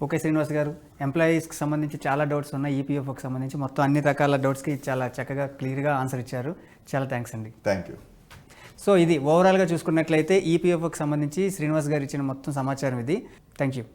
ఓకే శ్రీనివాస్ గారు, ఎంప్లాయీస్కి సంబంధించి చాలా డౌట్స్ ఉన్నాయి, ఈపీఎఫ్ఓకి సంబంధించి మొత్తం అన్ని రకాల డౌట్స్కి చాలా చక్కగా క్లియర్గా ఆన్సర్ ఇచ్చారు. చాలా థ్యాంక్స్ అండి. Thank you. సో ఇది ఓవరాల్గా చూసుకున్నట్లయితే ఈపీఎఫ్ఓకి సంబంధించి శ్రీనివాస్ గారు ఇచ్చిన మొత్తం సమాచారం ఇది. Thank you.